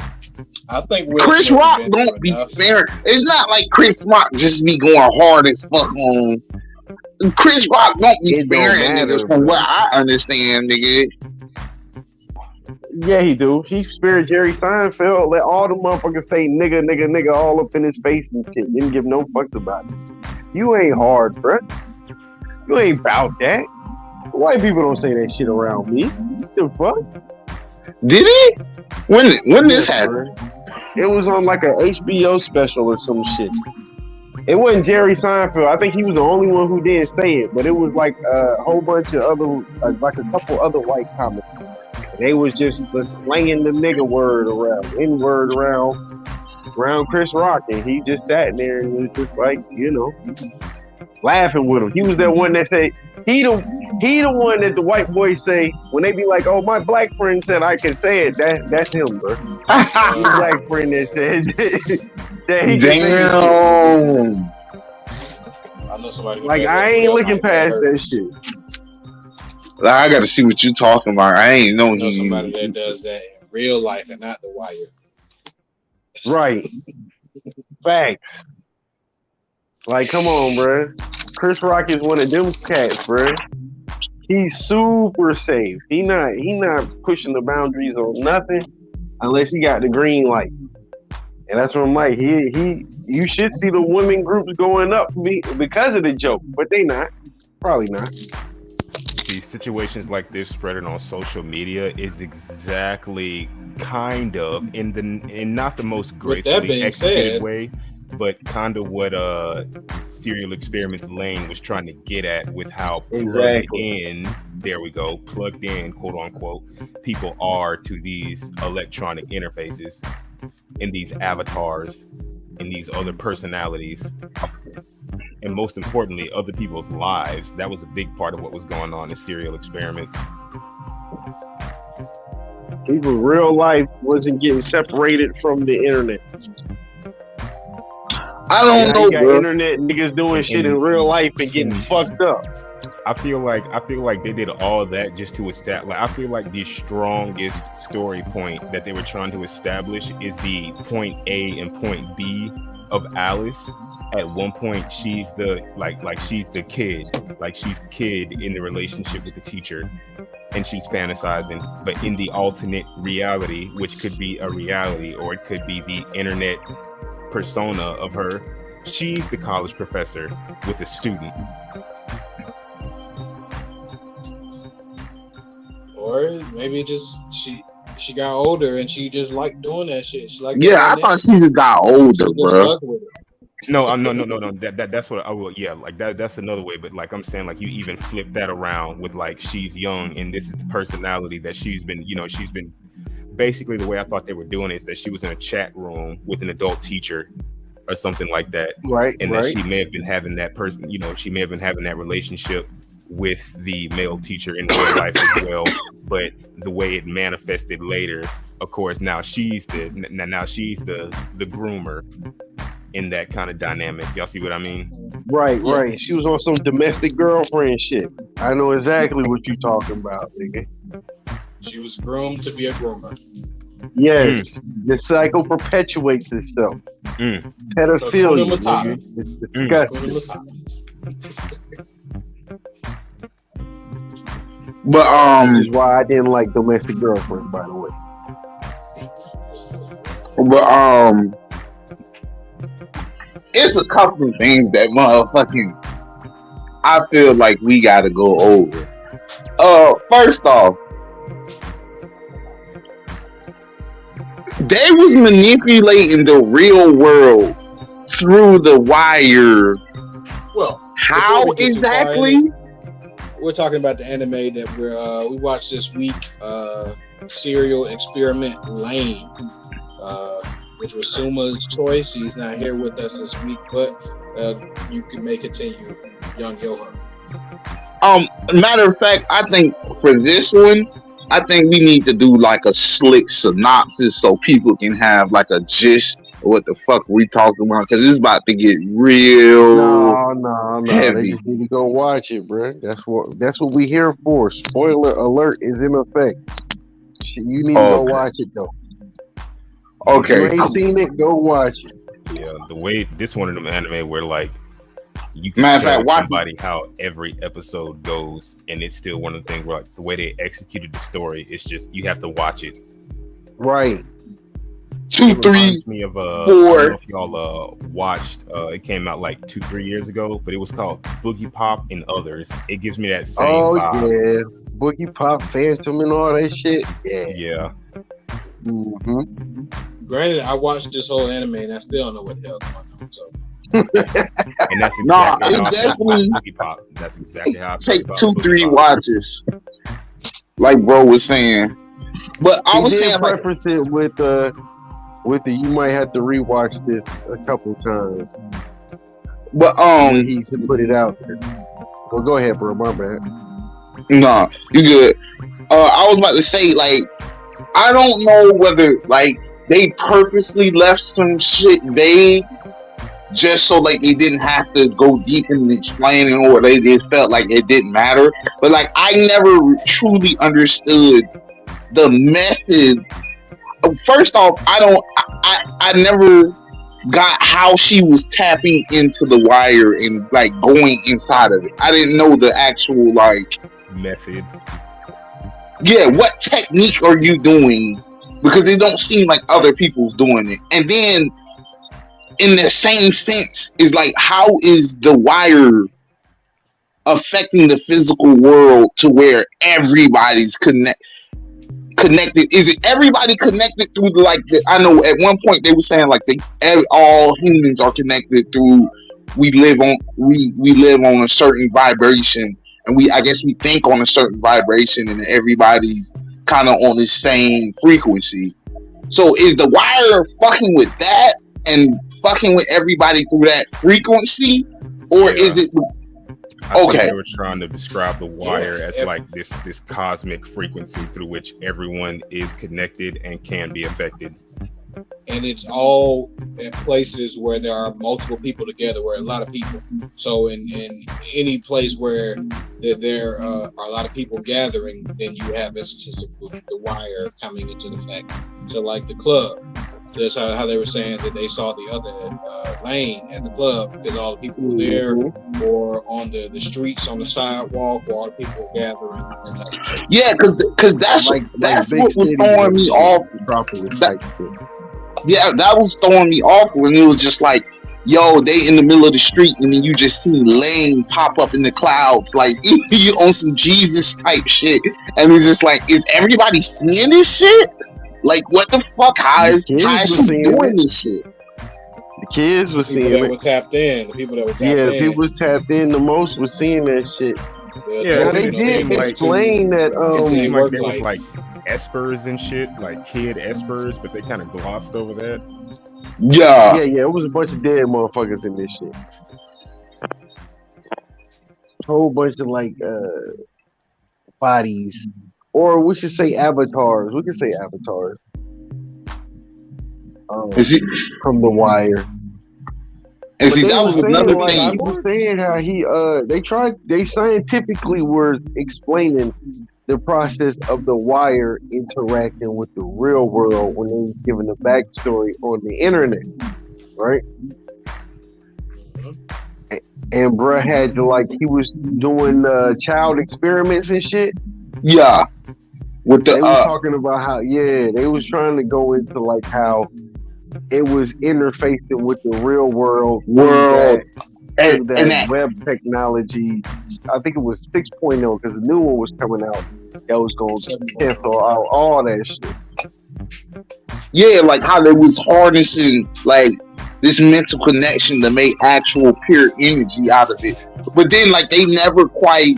I think Will
Chris
Smith has
Rock
been
don't
through
be
enough.
sparing. It's not like Chris Rock just be going hard as fuck on. Chris Rock don't be
It don't
sparing
matter,
niggas, from
bro.
what I understand, nigga.
Yeah, he do. He spared Jerry Seinfeld. Let all the motherfuckers say nigga, nigga, nigga all up in his face and shit. Didn't give no fucks about it. You ain't hard, bruh. You ain't about that. White people don't say that shit around me. What the fuck?
Did he? When this
Yes,
happened?
bruh. It was on like a HBO special or some shit. It wasn't Jerry Seinfeld. I think he was the only one who didn't say it, but it was like a whole bunch of other, like a couple other white comics. They was just slanging the nigga word around, N word around Chris Rock, and he just sat there and was just like, you know, laughing with him. He was that one that said he the one that the white boys say when they be like, oh, my black friend said I can say it. That's him, bro. His black friend that said that he can say it.
Damn.
I know somebody who
Like
does that
I
in
ain't
real
looking
life.
past that
hurts.
shit.
I gotta see what you talking about. I ain't know
I know somebody
he.
that does that in real life and not The Wire.
Right. Facts. Like, come on, bro. Chris Rock is one of them cats, bro. He's super safe. He not pushing the boundaries on nothing unless he got the green light. And that's what I'm like. You should see the women groups going up because of the joke, but they not. Probably not.
The situations like this spreading on social media is exactly kind of in not the most
With that
gracefully
being
executed
said,
way, but kind of what Serial Experiments Lain was trying to get at with how
Exactly.
plugged in, quote unquote, people are to these electronic interfaces and these avatars and these other personalities, and most importantly, other people's lives. That was a big part of what was going on in Serial Experiments.
People real life wasn't getting separated from the internet.
I don't
Now
know,
you got
bro.
internet niggas doing shit in real life and getting fucked up.
I feel like they did all that just to establish. Like, I feel like the strongest story point that they were trying to establish is the point A and point B of Alice. At one point, she's the she's the kid, like she's the kid in the relationship with the teacher, and she's fantasizing. But in the alternate reality, which could be a reality or it could be the internet persona of her, she's the college professor with a student.
or maybe just she got older and she just liked doing that shit. She liked
Yeah, I thought she just got older,
she just
bro.
stuck with it.
No. That's what I will. Yeah, like that's another way. But like I'm saying, like you even flip that around with like she's young and this is the personality that she's been. Basically, the way I thought they were doing it is that she was in a chat room with an adult teacher or something like that,
Right,
and
right.
that she may have been having that person. She may have been having that relationship with the male teacher in real life as well. But the way it manifested later, of course, now she's the groomer in that kind of dynamic. Y'all see what I mean?
Right, right. She was on some domestic girlfriend shit. I know exactly what you're talking about, nigga.
She was groomed to be a groomer.
Yes, the cycle perpetuates itself. Pedophilia, nigga. It's disgusting.
But
This is why I didn't like domestic girlfriend, by the way.
It's a couple of things that motherfucking I feel like we gotta go over. First off, they was manipulating the real world through the wire.
Well,
How
before we get too far in
exactly?
we're talking about the anime that we watched this week, Serial Experiment Lain, which was Suma's choice. He's not here with us this week, but you may continue, young Johan.
Matter of fact, I think for this one, I think we need to do like a slick synopsis so people can have like a gist of what the fuck we talking about, because it's about to get real
No. They
heavy.
just need to go watch it, bro. That's what we here for. Spoiler alert is in effect. You need to go
Okay.
watch it though. If
Okay.
you ain't seen it, go watch it.
Yeah, the way this one of them anime where like you can
Matter of
tell
fact, watch
somebody how every episode goes, and it's still one of the things where like the way they executed the story, it's just you have to watch it.
Right.
2,
It
3,
reminds me of I
4.
don't know if y'all watched. It came out like 2-3 years ago, but it was called Boogie Pop and Others. It gives me that same vibe.
Yeah. Boogie Pop, Phantom, and all that shit. Yeah.
Yeah.
Mm-hmm.
Granted, I watched this whole anime and I still don't know what the hell going on. So
And that's
Nah,
exactly how I
it's
feel about
definitely
Boogie Pop. That's exactly how I feel
take
about
2,
Boogie
3
Pop.
watches, like bro was saying. But I was saying like,
preference it with the you might have to rewatch this a couple times.
but
When he put it out there. Well, go ahead, bro. My bad.
nah, you good. I was about to say like, I don't know whether like they purposely left some shit vague just so like they didn't have to go deep in explaining, or they just felt like it didn't matter. But like I never truly understood the method. First off, I never got how she was tapping into the wire and like going inside of it. I didn't know the actual like
Method.
yeah, what technique are you doing? Because it don't seem like other people's doing it. And then in the same sense is like, how is the wire affecting the physical world to where everybody's connected? Is it everybody connected through I know at one point they were saying like all humans are connected through, we live on a certain vibration, and I guess we think on a certain vibration, and everybody's kind of on the same frequency. So is the wire fucking with that and fucking with everybody through that frequency, or is it
I think
okay?
they were trying to describe the wire as like this cosmic frequency through which everyone is connected and can be affected.
and it's all at places where there are multiple people together, where a lot of people. So in any place where there are a lot of people gathering, then you have instances of the wire coming into effect. So like the club, that's how they were saying that they saw the other lane at the club because all the people were there, or on the streets on the sidewalk where all the people were gathering. That type of shit.
Yeah, because that's what was throwing me off. Yeah, that was throwing me off when it was just like, yo, they in the middle of the street, and then you just see Lane pop up in the clouds, like you on some Jesus type shit, and it's just like, is everybody seeing this shit? Like, what the fuck? How is she doing this shit?
The kids were seeing it.
Were tapped in. The people that were tapped in.
Yeah, the people was tapped in the most was seeing that shit.
Yeah,
they did explain that.
It seemed like there was like espers and shit, like kid espers, but they kind of glossed over that.
Yeah.
It was a bunch of dead motherfuckers in this shit. A whole bunch of like bodies, or we should say avatars. We can say avatars. From the wire?
And see, that was another
like,
thing.
He was saying how they scientifically were explaining the process of the wire interacting with the real world when they was giving the backstory on the internet, right? And bruh had to he was doing child experiments and shit.
Yeah. With the
they was talking about how they was trying to go into like how it was interfacing with the real world
and,
to
and
that
that
web technology. I think it was 6.0 because the new one was coming out that was going to
7.0.
cancel out all that shit.
yeah, like how they was harnessing like this mental connection to make actual pure energy out of it. But then like they never quite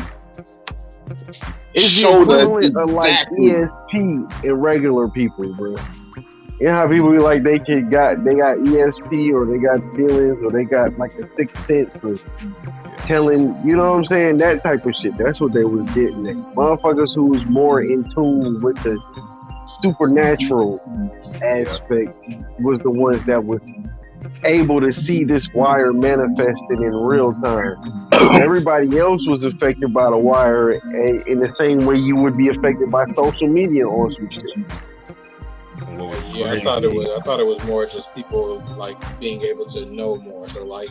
It's the
showed us
equivalent of like
exactly.
ESP in regular people, bro. You know how people be like they got ESP or they got feelings or they got like a sixth sense or telling, you know what I'm saying? That type of shit. That's what they was getting at. Motherfuckers who was more in tune with the supernatural aspect was the ones that was able to see this wire manifested in real time. Everybody else was affected by the wire in the same way you would be affected by social media or some shit.
Yeah, I thought it was more just people like being able to know more. So like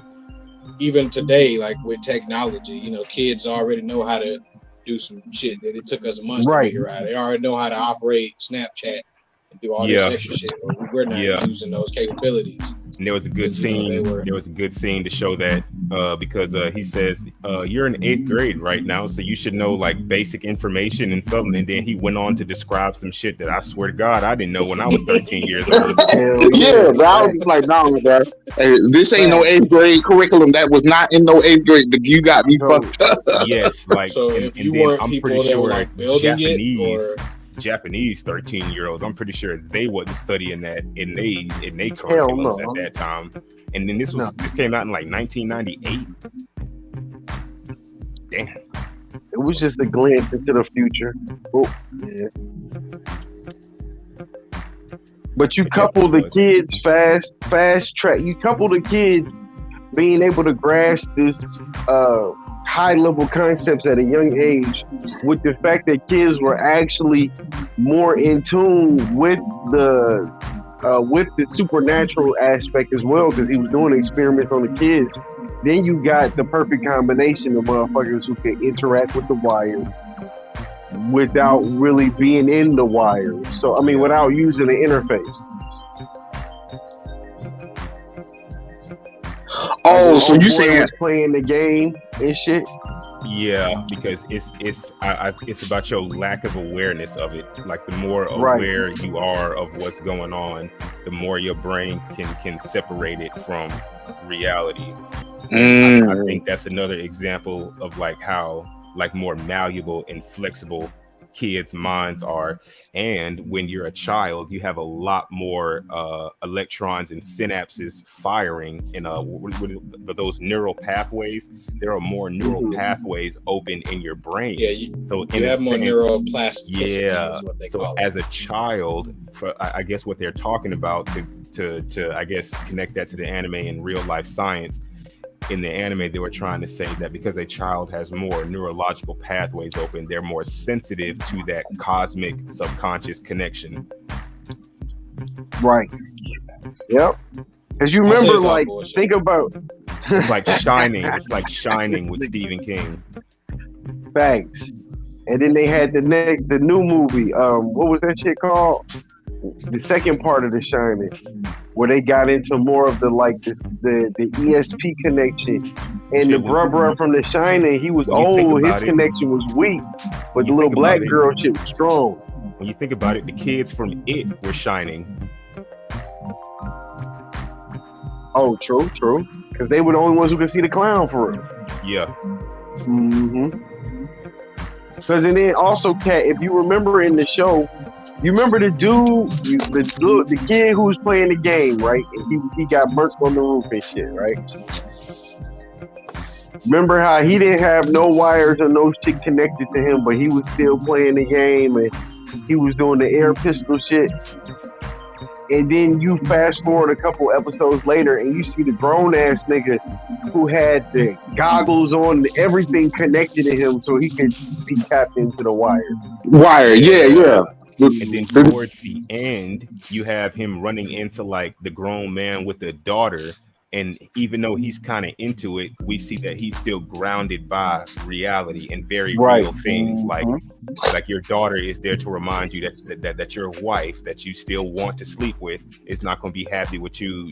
even today, like with technology, you know, kids already know how to do some shit that it took us months to figure out. They already know how to operate Snapchat and do all this extra shit. But we're not using those capabilities.
And there was a good scene. There was a good scene to show that because he says you're in 8th grade right now, so you should know like basic information and something. And then he went on to describe some shit that I swear to God I didn't know when I was 13 years old.
Yeah, bro. I was just like, no, bro. Hey, this ain't no 8th grade curriculum. That was not in no 8th grade. You got me fucked up.
Yes, like
so if you weren't I'm people that were like building
Japanese 13-year-olds, I'm pretty sure they wasn't studying that in they curriculums at that time. And then this came out in like 1998. Damn.
It was just a glance into the future. Oh, yeah. But you couple the kids fast track. You couple the kids being able to grasp this high level concepts at a young age with the fact that kids were actually more in tune with the supernatural aspect as well, because he was doing experiments on the kids. Then you got the perfect combination of motherfuckers who can interact with the wire without really being in the wire. So I mean, without using the interface.
Oh,
like,
so you saying
playing the game and shit?
Yeah, because it's about your lack of awareness of it. Like the more aware you are of what's going on, the more your brain can separate it from reality. I think that's another example of like how like more malleable and flexible kids' minds are. And when you're a child, you have a lot more electrons and synapses firing in those neural pathways. There are more neural pathways open in your brain.
Yeah, you have more neuroplasticity.
Yeah.
Is what they
so
call it.
As a child, I guess what they're talking about to I guess connect that to the anime and real life science. In the anime, they were trying to say that because a child has more neurological pathways open, they're more sensitive to that cosmic subconscious connection.
Right. Yep. Because you remember, like, think about...
It's like Shining. It's like Shining with Stephen King.
Thanks. And then they had the new movie. What was that shit called? The second part of The Shining, where they got into more of the ESP connection. And the brother from The Shining, he was old, his connection was weak, but the little black girl shit was strong.
When you think about it, the kids from It were shining.
Oh, true. Because they were the only ones who could see the clown for real.
Yeah.
Mm-hmm. Because and then also, Kat, if you remember in the show, you remember the dude, the kid who was playing the game, right? And he got burnt on the roof and shit, right? Remember how he didn't have no wires or no shit connected to him, but he was still playing the game and he was doing the air pistol shit. And then you fast forward a couple episodes later and you see the grown ass nigga who had the goggles on, everything connected to him so he could be tapped into the wire.
Yeah.
And then towards the end, you have him running into like the grown man with the daughter. And even though he's kind of into it, we see that he's still grounded by reality and very real things. Like your daughter is there to remind you that your wife that you still want to sleep with is not going to be happy with you,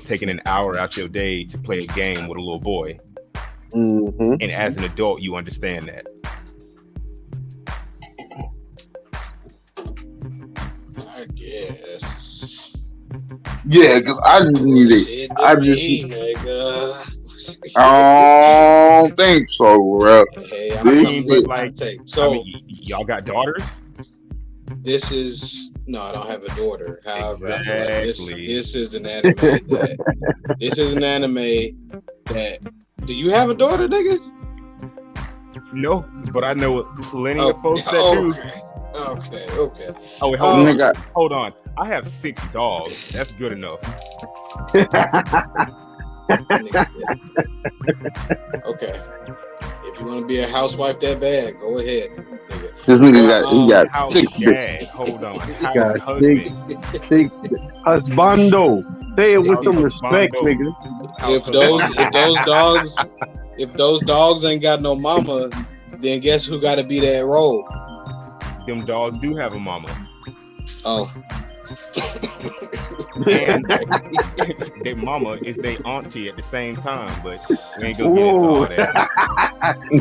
taking an hour out your day to play a game with a little boy.
Mm-hmm.
And as an adult, you understand that.
I guess.
Yeah, because I just need it.
Shit
I
to
just.
me, nigga.
I don't think so, bro.
Hey, I'm
This
coming
shit-
with my take. So
y'all got daughters?
this is no, I don't have a daughter. However, I feel like
Exactly.
this is an anime that. Do you have a daughter, nigga?
No, but I know plenty of folks that do.
Okay.
Oh, wait,
Nigga,
hold on. I have 6 dogs. That's good enough.
Okay. If you want to be a housewife that bad, go ahead, nigga.
this nigga got
House
6
dad.
bitches.
Hold on.
Got
House husband.
Big husbando. Say it with some
Husbando.
respect, nigga.
If those dogs ain't got no mama, then guess who got to be that role?
Them dogs do have a mama.
Oh.
And their mama is their auntie at the same time, but we ain't gonna get into all that.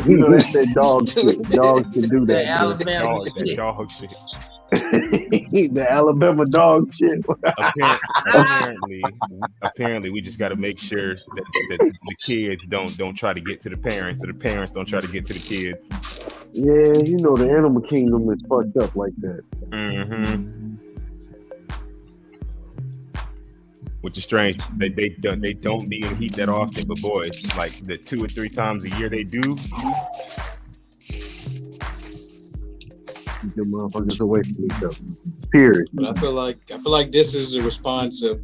You know that's that dog shit. Dogs can do
The
that.
Alabama
That
shit.
dog shit.
The Alabama dog shit.
Apparently, we just got to make sure that the kids don't try to get to the parents, or the parents don't try to get to the kids.
Yeah, you know the animal kingdom is fucked up like that.
Mm-hmm. Which is strange. They don't be in heat that often, but boy, like the 2 or 3 times a year they do.
Keep them motherfuckers away from each other. Serious.
But I feel like this is a response of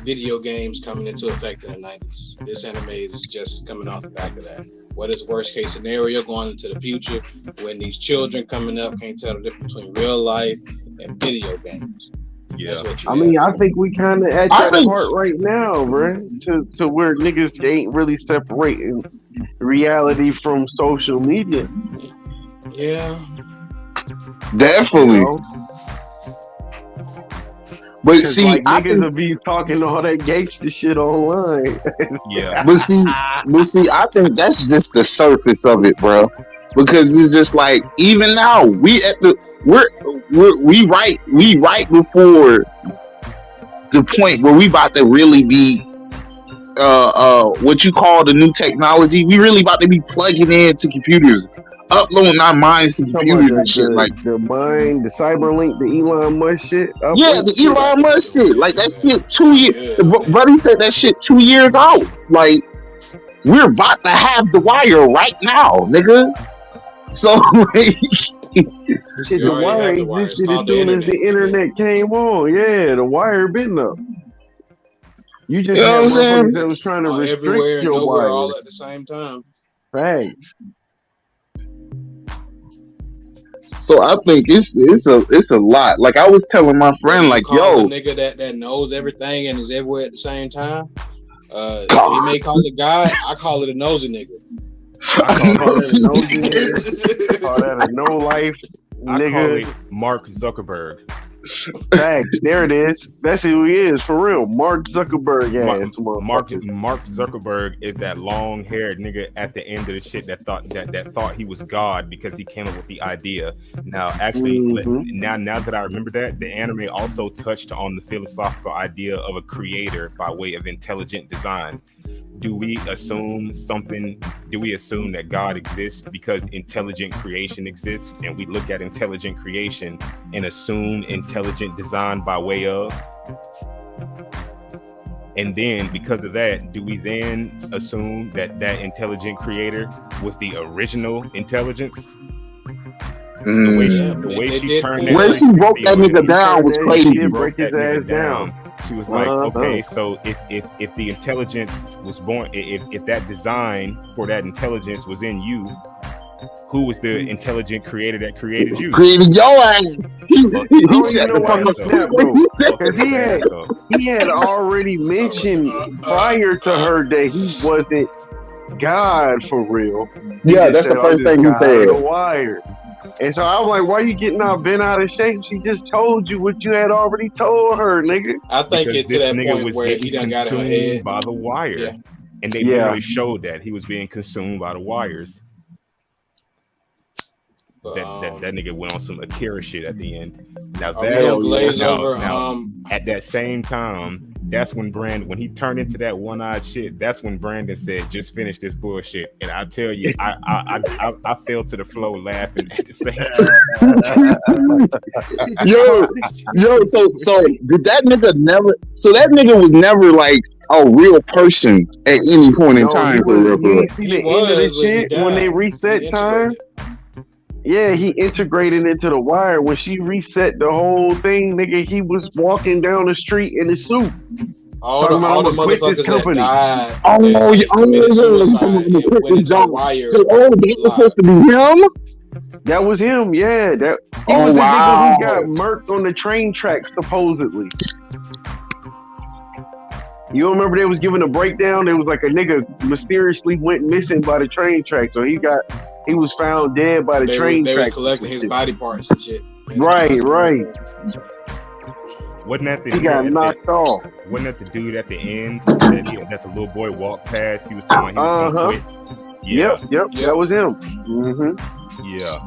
video games coming into effect in the 90s. This anime is just coming off the back of that. What is worst case scenario going into the future when these children coming up can't tell the difference between real life and video games?
Yeah.
That's what you
I mean,
have.
I think we kind of at that part right now, bro. To where niggas ain't really separating reality from social media.
Yeah.
Definitely.
You know?
But
'Cause,
see,
like,
I
niggas
think,
will be talking all that gangster shit online.
Yeah.
but see, I think that's just the surface of it, bro. Because it's just like even now we right before the point where we about to really be what you call the new technology. We really about to be plugging into computers, uploading our minds to computers and shit. Like
the Cyberlink, the Elon Musk shit.
yeah, the Elon Musk shit. Like that shit 2 years.
Yeah,
Buddy said that shit 2 years out. Like we're about to have the wire right now, nigga. So like,
shit, the wire existed as soon as the internet came on. Yeah, the wire been up. You just had motherfuckers that was trying to
everywhere
restrict
and
your
nowhere
wire.
all at the same time.
Facts.
so I think it's a lot. Like I was telling my friend, like,
Call
yo,
a nigga that knows everything and is everywhere at the same time. You may call it God. I call it a nosy nigga.
I call that a no life
I call
nigga.
it Mark Zuckerberg.
Facts. There it is. That's who he is for real. Mark Zuckerberg ass
Mark
motherfucker.
Zuckerberg is that long-haired nigga at the end of the shit that thought he was God because he came up with the idea. Now, actually, now that I remember that, the anime also touched on the philosophical idea of a creator by way of intelligent design. Do we assume that God exists because intelligent creation exists, and we look at intelligent creation and assume intelligent design by way of? And then because of that, do we then assume that intelligent creator was the original intelligence? The way she turned that,
when she broke that nigga down was crazy.
Break his ass down.
She was like, okay, so if the intelligence was born, if that design for that intelligence was in you, who was the intelligent creator that created you?
Created your ass. He shut the fuck up.
Because he had already mentioned prior to her that he wasn't God for real.
Yeah, that's the first thing he said.
The wire. And so I was like, why you getting all bent out of shape? She just told you what you had already told her, nigga.
I think
Because
it's to
this
that
nigga
point
was
where he
getting
done got in her
consumed
head.
by the wire.
Yeah.
And they
Yeah.
literally showed that he was being consumed by the wires.
But,
That nigga went on some Akira shit at the end. Now
are we gonna glaze over?
at that same time, that's when when he turned into that one-eyed shit, that's when Brandon said, "Just finish this bullshit." And I tell you, I fell to the floor laughing at the same time.
yo, so did that nigga never? So that nigga was never like a real person at any point in time.
You see
He
the end of
was,
the
but he
shit when they
died.
reset
He
time. Yeah, he integrated into the wire. When she reset the whole thing, nigga, he was walking down the street in his suit.
All the motherfuckers that
company.
died.
Committed suicide
and went into the wire.
So, that was supposed to be him?
That was him, yeah. He was the nigga who got murked on the train tracks, supposedly. You don't remember they was giving a breakdown? There was like a nigga mysteriously went missing by the train track, so he was found dead by the train track.
They was collecting his body parts and shit.
Right.
Wasn't that the
he got knocked off?
Wasn't that the dude at the end that the little boy walked past? He was talking about he was gonna quit. Yeah.
Yep. That was him. Mm-hmm.
Yeah.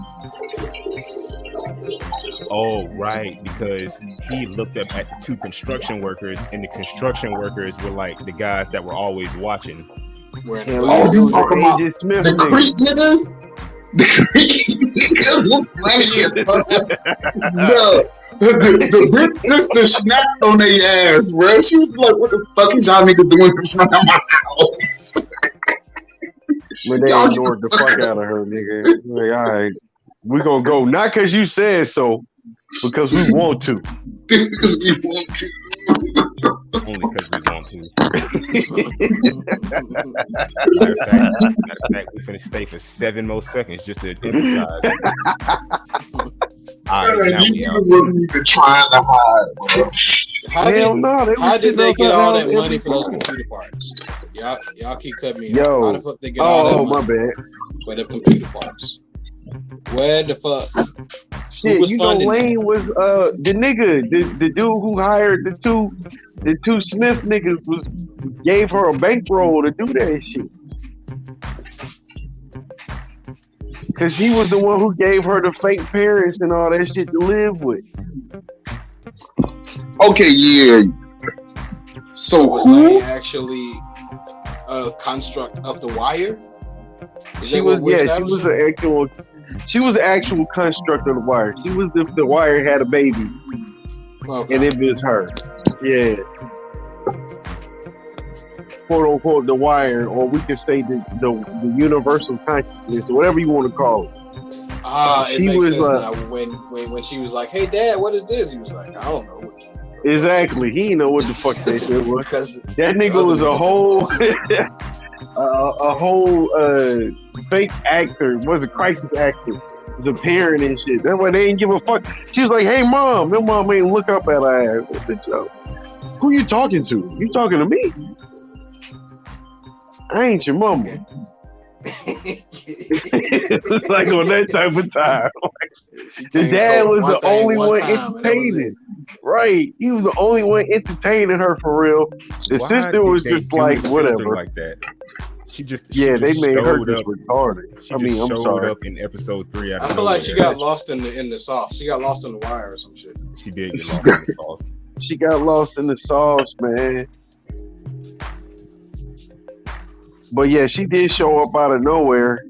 Oh, right, because he looked up at the two construction workers, and the construction workers were like the guys that were always watching.
He's talking about the Creek niggas? The Creek niggas was funny as fuck. Bro, the big sister snapped on their ass, bro. She was like, what the fuck is y'all niggas doing in front of my house?
But they ignored the fuck out of her, nigga. Like, all right, we gonna go. Not because you said so, because we want to.
Because we want to.
Only because we want to. Matter of fact, we finna stay for 7 more seconds just to emphasize. All right,
you wasn't even trying to hide, bro.
How did they get all that money for those computer parts? Y'all keep cutting me off. How the fuck they get all that money?
My bad.
For the computer parts? Where the fuck?
Shit, you know, Lane was the nigga, the dude who hired the two Smith niggas gave her a bankroll to do that shit. Cause she was the one who gave her the fake parents and all that shit to live with.
Okay, yeah. So
was Lane actually a construct of the wire?
She was an actual construct of the wire. She was if the wire had a baby, and it was her. Yeah, quote unquote the wire, or we could say the universal consciousness, or whatever you want to call it.
It makes sense now. When she was like, "Hey, Dad, what is this?" He was like, "I don't know."
Exactly, he didn't know what the fuck that shit was. That nigga was a whole. A whole fake actor, was a crisis actor, was a parent and shit. That's why they didn't give a fuck. She was like, "Hey, mom," your mom ain't look up at her ass. Who you talking to? You talking to me? I ain't your mama. It's like on that type of time. The dad was the only one entertaining. Right, he was the only one entertaining her for real. The sister was just like whatever.
Like that. She
they made her just retarded. I'm sorry.
Up in episode 3.
I feel like she got lost in the sauce. She got lost in the wire or some shit.
She did get lost in the sauce.
She got lost in the sauce, man. But yeah, she did show up out of nowhere.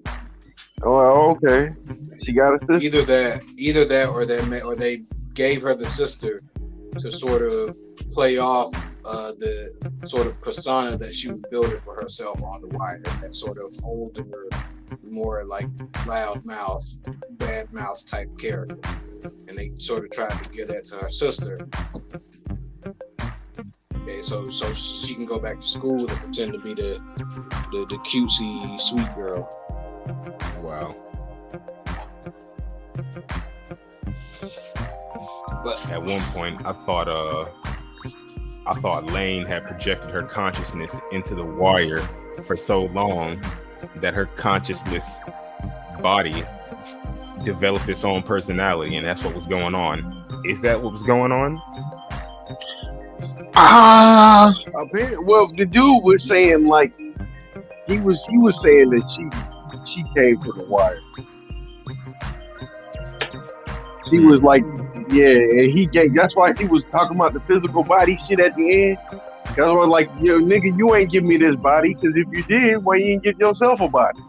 Oh, okay. She got a sister.
Either that, or they gave her the sister to sort of play off the sort of persona that she was building for herself on the wire. That sort of older, more like loud mouth, bad mouth type character, and they sort of tried to get that to her sister. Okay, so she can go back to school and pretend to be the cutesy sweet girl.
Wow.
But
at one point, I thought Lane had projected her consciousness into the wire for so long that her consciousness body developed its own personality, and that's what was going on. Is that what was going on?
Ah,
Well, the dude was saying like he was saying that she came to the wire. She was like, yeah, and he gave. That's why he was talking about the physical body shit at the end. That's why, like, yo, nigga, you ain't give me this body, because if you did, why you ain't give yourself a body?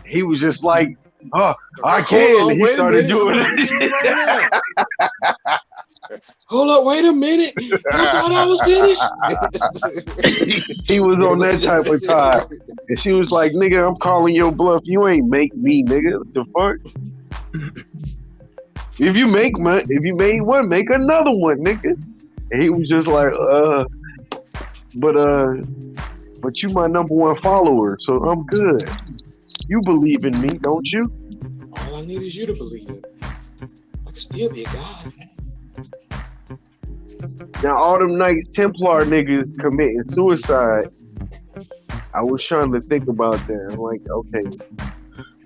He was just like, oh, I can. And he started doing it.
Right now. Hold up, wait a minute. I thought I was finished.
He was on that type of time. And she was like, nigga, I'm calling your bluff. You ain't make me, nigga. What the fuck? If you made one, make another one, nigga. And he was just like, but you my number one follower, so I'm good. You believe in me, don't you?
All I need is you to believe it. I can still be a god.
Now all them Knights Templar niggas committing suicide. I was trying to think about that. I'm like, okay.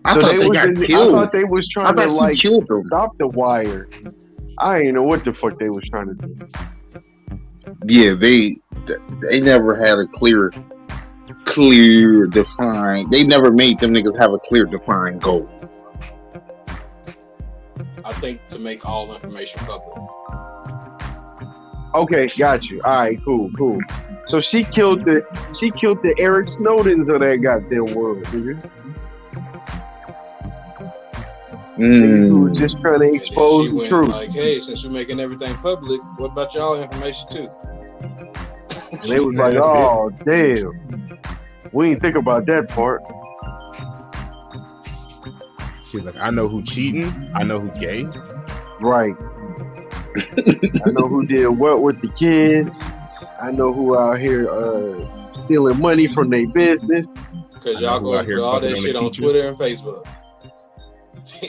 I thought they got killed.
I thought they was trying to like stop the wire. I ain't know what the fuck they was trying to do.
Yeah, they never had a clear defined. They never made them niggas have a clear defined goal.
I think to make all information public.
Okay, got you. All right, cool. So she killed the Eric Snowdens of that goddamn world, nigga. Who was just trying to expose the truth.
Like, hey, since you're making everything public, what about y'all information too?
And they was like, oh damn, we didn't think about that part.
She's like, I know who cheating, I know who gay.
Right. I know who did what with the kids. I know who out here stealing money from their business.
Because y'all go put all that shit on Twitter and Facebook.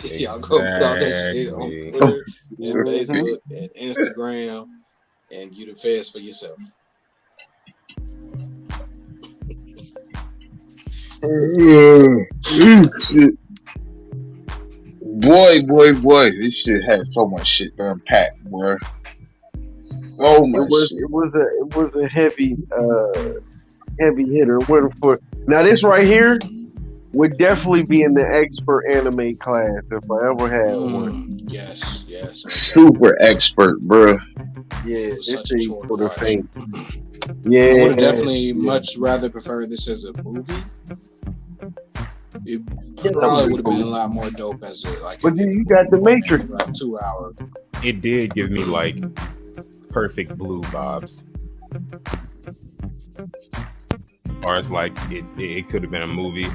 Y'all go put all that shit on Twitter and Facebook and Instagram, and you the feds for yourself.
Shit. Boy, this shit had so much shit to unpack, boy. So much shit.
It was a heavy hitter. Now this right here would definitely be in the expert anime class if I ever had one.
Yes.
Super expert, bro.
Yeah, this is for the fame.
I
Yeah,
would definitely much rather prefer this as a movie. It probably would have been a lot more dope as a like.
But then you got the Matrix.
About 2 hour.
It did give me like Perfect Blue vibes, or it's like it could have been a movie,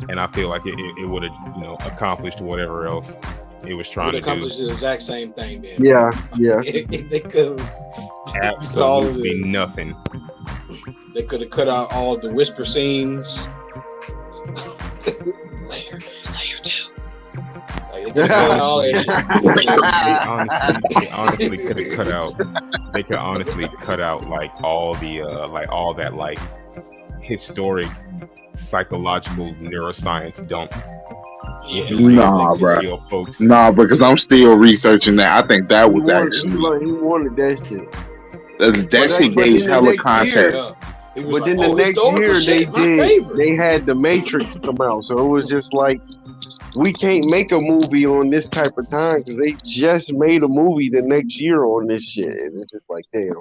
and I feel like it would have accomplished whatever else it was trying to do.
Accomplished the exact same thing, man.
Yeah.
They could have
absolutely nothing.
They could have cut out all the whisper scenes. layer 2. Like, they could have cut out all that shit.
They honestly could have cut out. They could honestly cut out like all the all that like historic psychological neuroscience dump.
Nah, bro. Folks. Nah, because I'm still researching that. I think that was actually
he wanted that shit.
That shit gave hella context.
But then the next year they had the Matrix come out, so it was just like we can't make a movie on this type of time because they just made a movie the next year on this shit. And it's just like damn.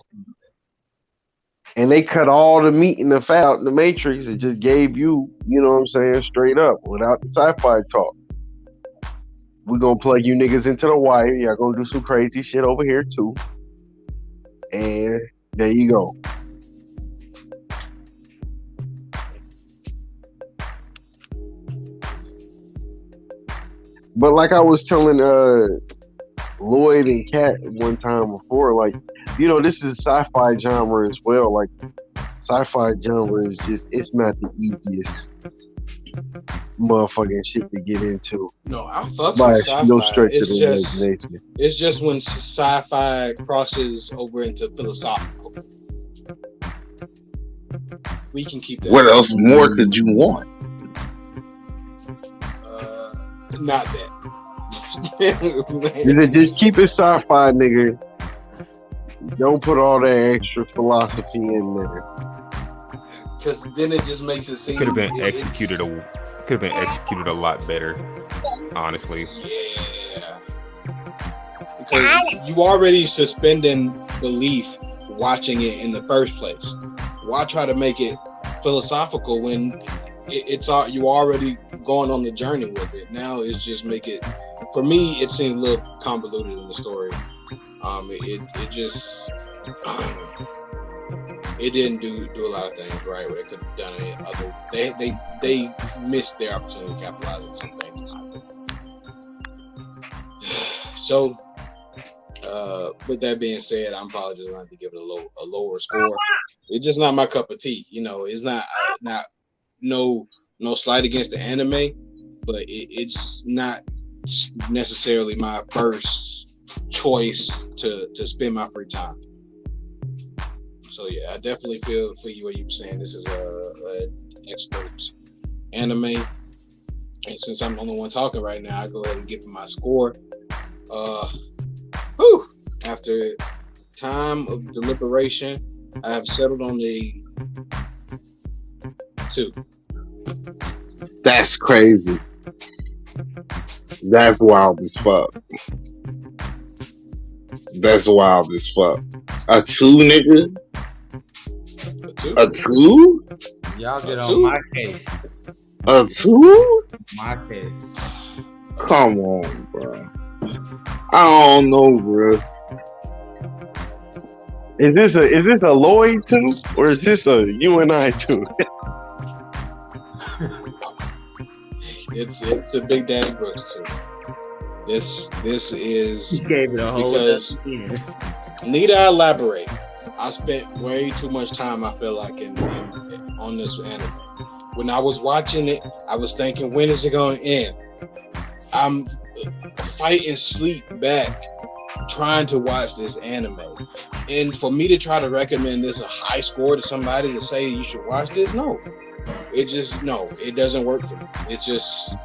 And they cut all the meat and the fat out in the Matrix. It just gave you, you know what I'm saying, straight up without the sci-fi talk. We're gonna plug you niggas into the wire. Y'all gonna do some crazy shit over here too. And there you go. But like I was telling Lloyd and Kat one time before, like, this is sci-fi genre as well. Like, sci-fi genre is just, it's not the easiest motherfucking shit to get into.
No, I fuck with sci-fi.
No stretch of the
imagination. It's just when sci-fi crosses over into philosophical. We can keep that.
What else more could you want?
not that.
Nigga, just keep it sci-fi, nigga. Don't put all that extra philosophy in there.
Because then it just makes it seem
Could have been executed a lot better, honestly.
Yeah. Because you already suspending belief watching it in the first place. Why try to make it philosophical when it's you already going on the journey with it? Now it's just make it, for me, it seemed a little convoluted in the story. It just it didn't do a lot of things right. Where they could have done it other. They missed their opportunity to capitalize on some things. So, with that being said, I'm probably just going to give it a lower score. It's just not my cup of tea. You know, it's not no slight against the anime, but it's not necessarily my first choice to spend my free time. So yeah, I definitely feel for you what you were saying. This is a expert anime, and since I'm the only one talking right now, I go ahead and give it my score. After time of deliberation, I have settled on the 2.
That's crazy. That's wild as fuck. That's wild as fuck. A 2, nigga? A 2?
Y'all get on my case.
A 2?
My case.
Come on, bro. I don't know, bro.
Is this a Lloyd 2 or is this a U.N.I 2?
It's a Big Daddy Brooks 2. This is
He gave it a whole
because need I elaborate? I spent way too much time, I feel like, on this anime. When I was watching it, I was thinking, when is it going to end? I'm fighting sleep back, trying to watch this anime. And for me to try to recommend this a high score to somebody to say you should watch this, it doesn't work for me. It's just,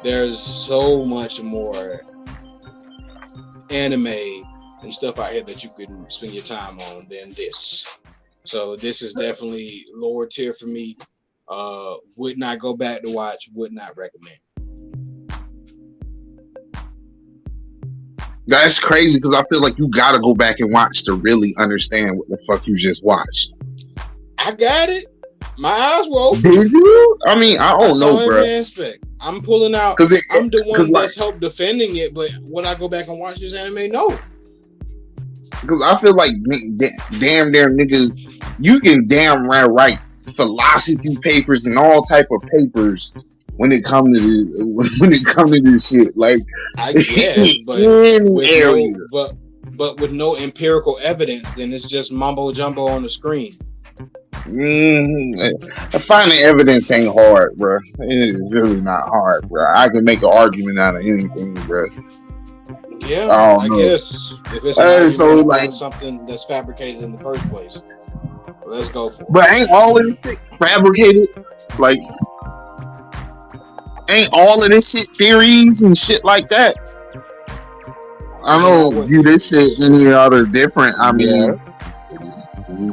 there's so much more anime and stuff out here that you can spend your time on than this. So this is definitely lower tier for me. Would not go back to watch, would not recommend.
That's crazy because I feel like you gotta go back and watch to really understand what the fuck you just watched.
I got it. My eyes were open.
Did you? I mean, I don't know, bro.
Aspect. I'm pulling out. I'm the one that's helped defending it, but when I go back and watch this anime, no.
Because I feel like damn near niggas, you can damn right write philosophy papers and all type of papers when it come to this shit. Like,
I guess, but with no empirical evidence, then it's just mumbo jumbo on the screen.
Finding evidence ain't hard, bro. It's really not hard, bro. I can make an argument out of anything, bro.
Yeah, I guess if it's like something that's fabricated in the first place, let's go for it.
But ain't all of this shit fabricated? Like, ain't all of this shit theories and shit like that? I don't view this shit any other different. I mean,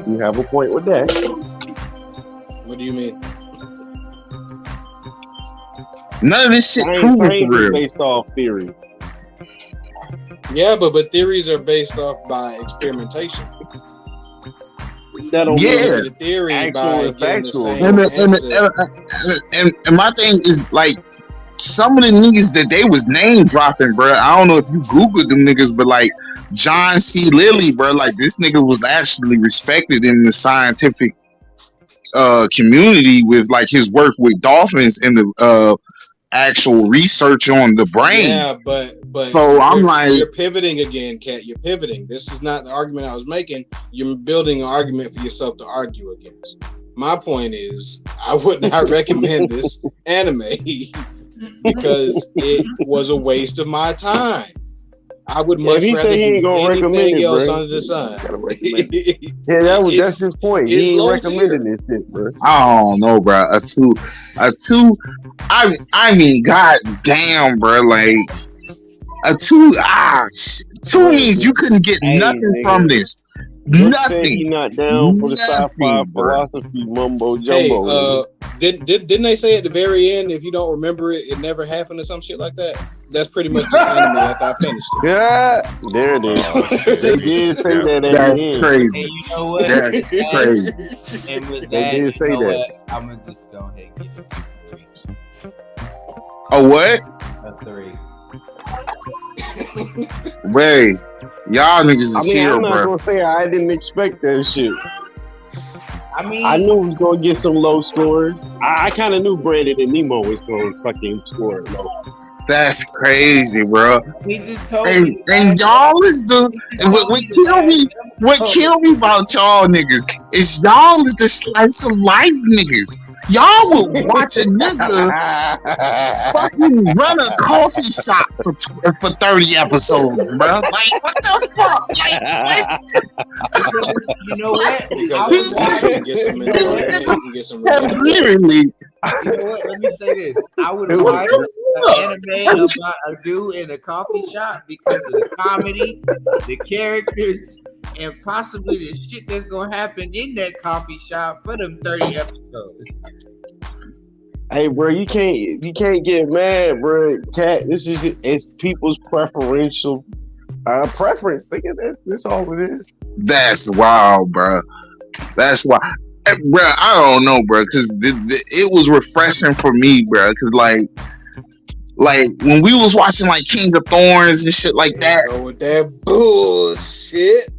you have a point with that.
What do you mean?
None of this shit proven for real.
Based off theory.
Yeah, but theories are based off by experimentation.
Yeah,
the theory by getting the
same and my thing is like some of the niggas that they was name dropping, bro. I don't know if you googled them niggas, but like John C. Lilly, bro, like this nigga was actually respected in the scientific community with like his work with dolphins and the actual research on the brain.
Yeah, but
so I'm like,
you're pivoting again, Kat. You're pivoting. This is not the argument I was making. You're building an argument for yourself to argue against. My point is, I would not recommend this anime because it was a waste of my time. I would
If
much
he
rather
say he ain't
do
gonna recommend
anything
it,
else
bro,
under the sun.
gotta recommend it. Yeah, that's his point.
It's
He ain't
low
recommending
tier.
this shit, bro.
I don't know, bro. A two. I mean, god damn, bro. Like a two. Two
Bro,
means you couldn't get
hey,
nothing from
nigga,
this.
Brooke said he
Nothing.
not down for the sci-fi
Nothing, bro.
philosophy mumbo
Hey,
jumbo. Nigga.
didn't they say at the very end, if you don't remember it, it never happened or some shit like that? That's pretty much just anime after I finished it.
Yeah, there it is.
Oh, shit.
They did say
Yeah.
that at
That's
the end.
crazy.
And you know what?
That's crazy.
And with
They
that,
did
you
say
know
that.
what? I'm gonna just go ahead and give it
A what?
a 3.
Wait, y'all niggas is
I mean,
here,
I'm not
bro.
gonna say I didn't expect that shit.
I mean,
I knew he was gonna get some low scores. I kind of knew Brandon and Nemo was gonna fucking score low.
That's crazy, bro.
he just told
And
me.
y'all is the and what kill me. What kill me about y'all niggas is y'all is the slice of life niggas. Y'all will watch a nigga fucking run a coffee shop for 30 episodes, bro. Like what the fuck?
You know what?
Because
I
you
was
can get some entertainment, you can get some
Like,
relief.
literally.
You know what? Let me say this. I would
It was-
watch an anime about a dude in a coffee shop because of the comedy, the characters, and possibly the shit that's gonna happen in that coffee shop for them 30 episodes.
Hey, bro, you can't get mad, bro. Cat, it's people's preferential preference. Think of that. That's all it is.
That's wild, bro. That's why, bro. I don't know, bro, because it was refreshing for me, bro. Because like when we was watching like King of Thorns and shit like that,
Go with that bullshit.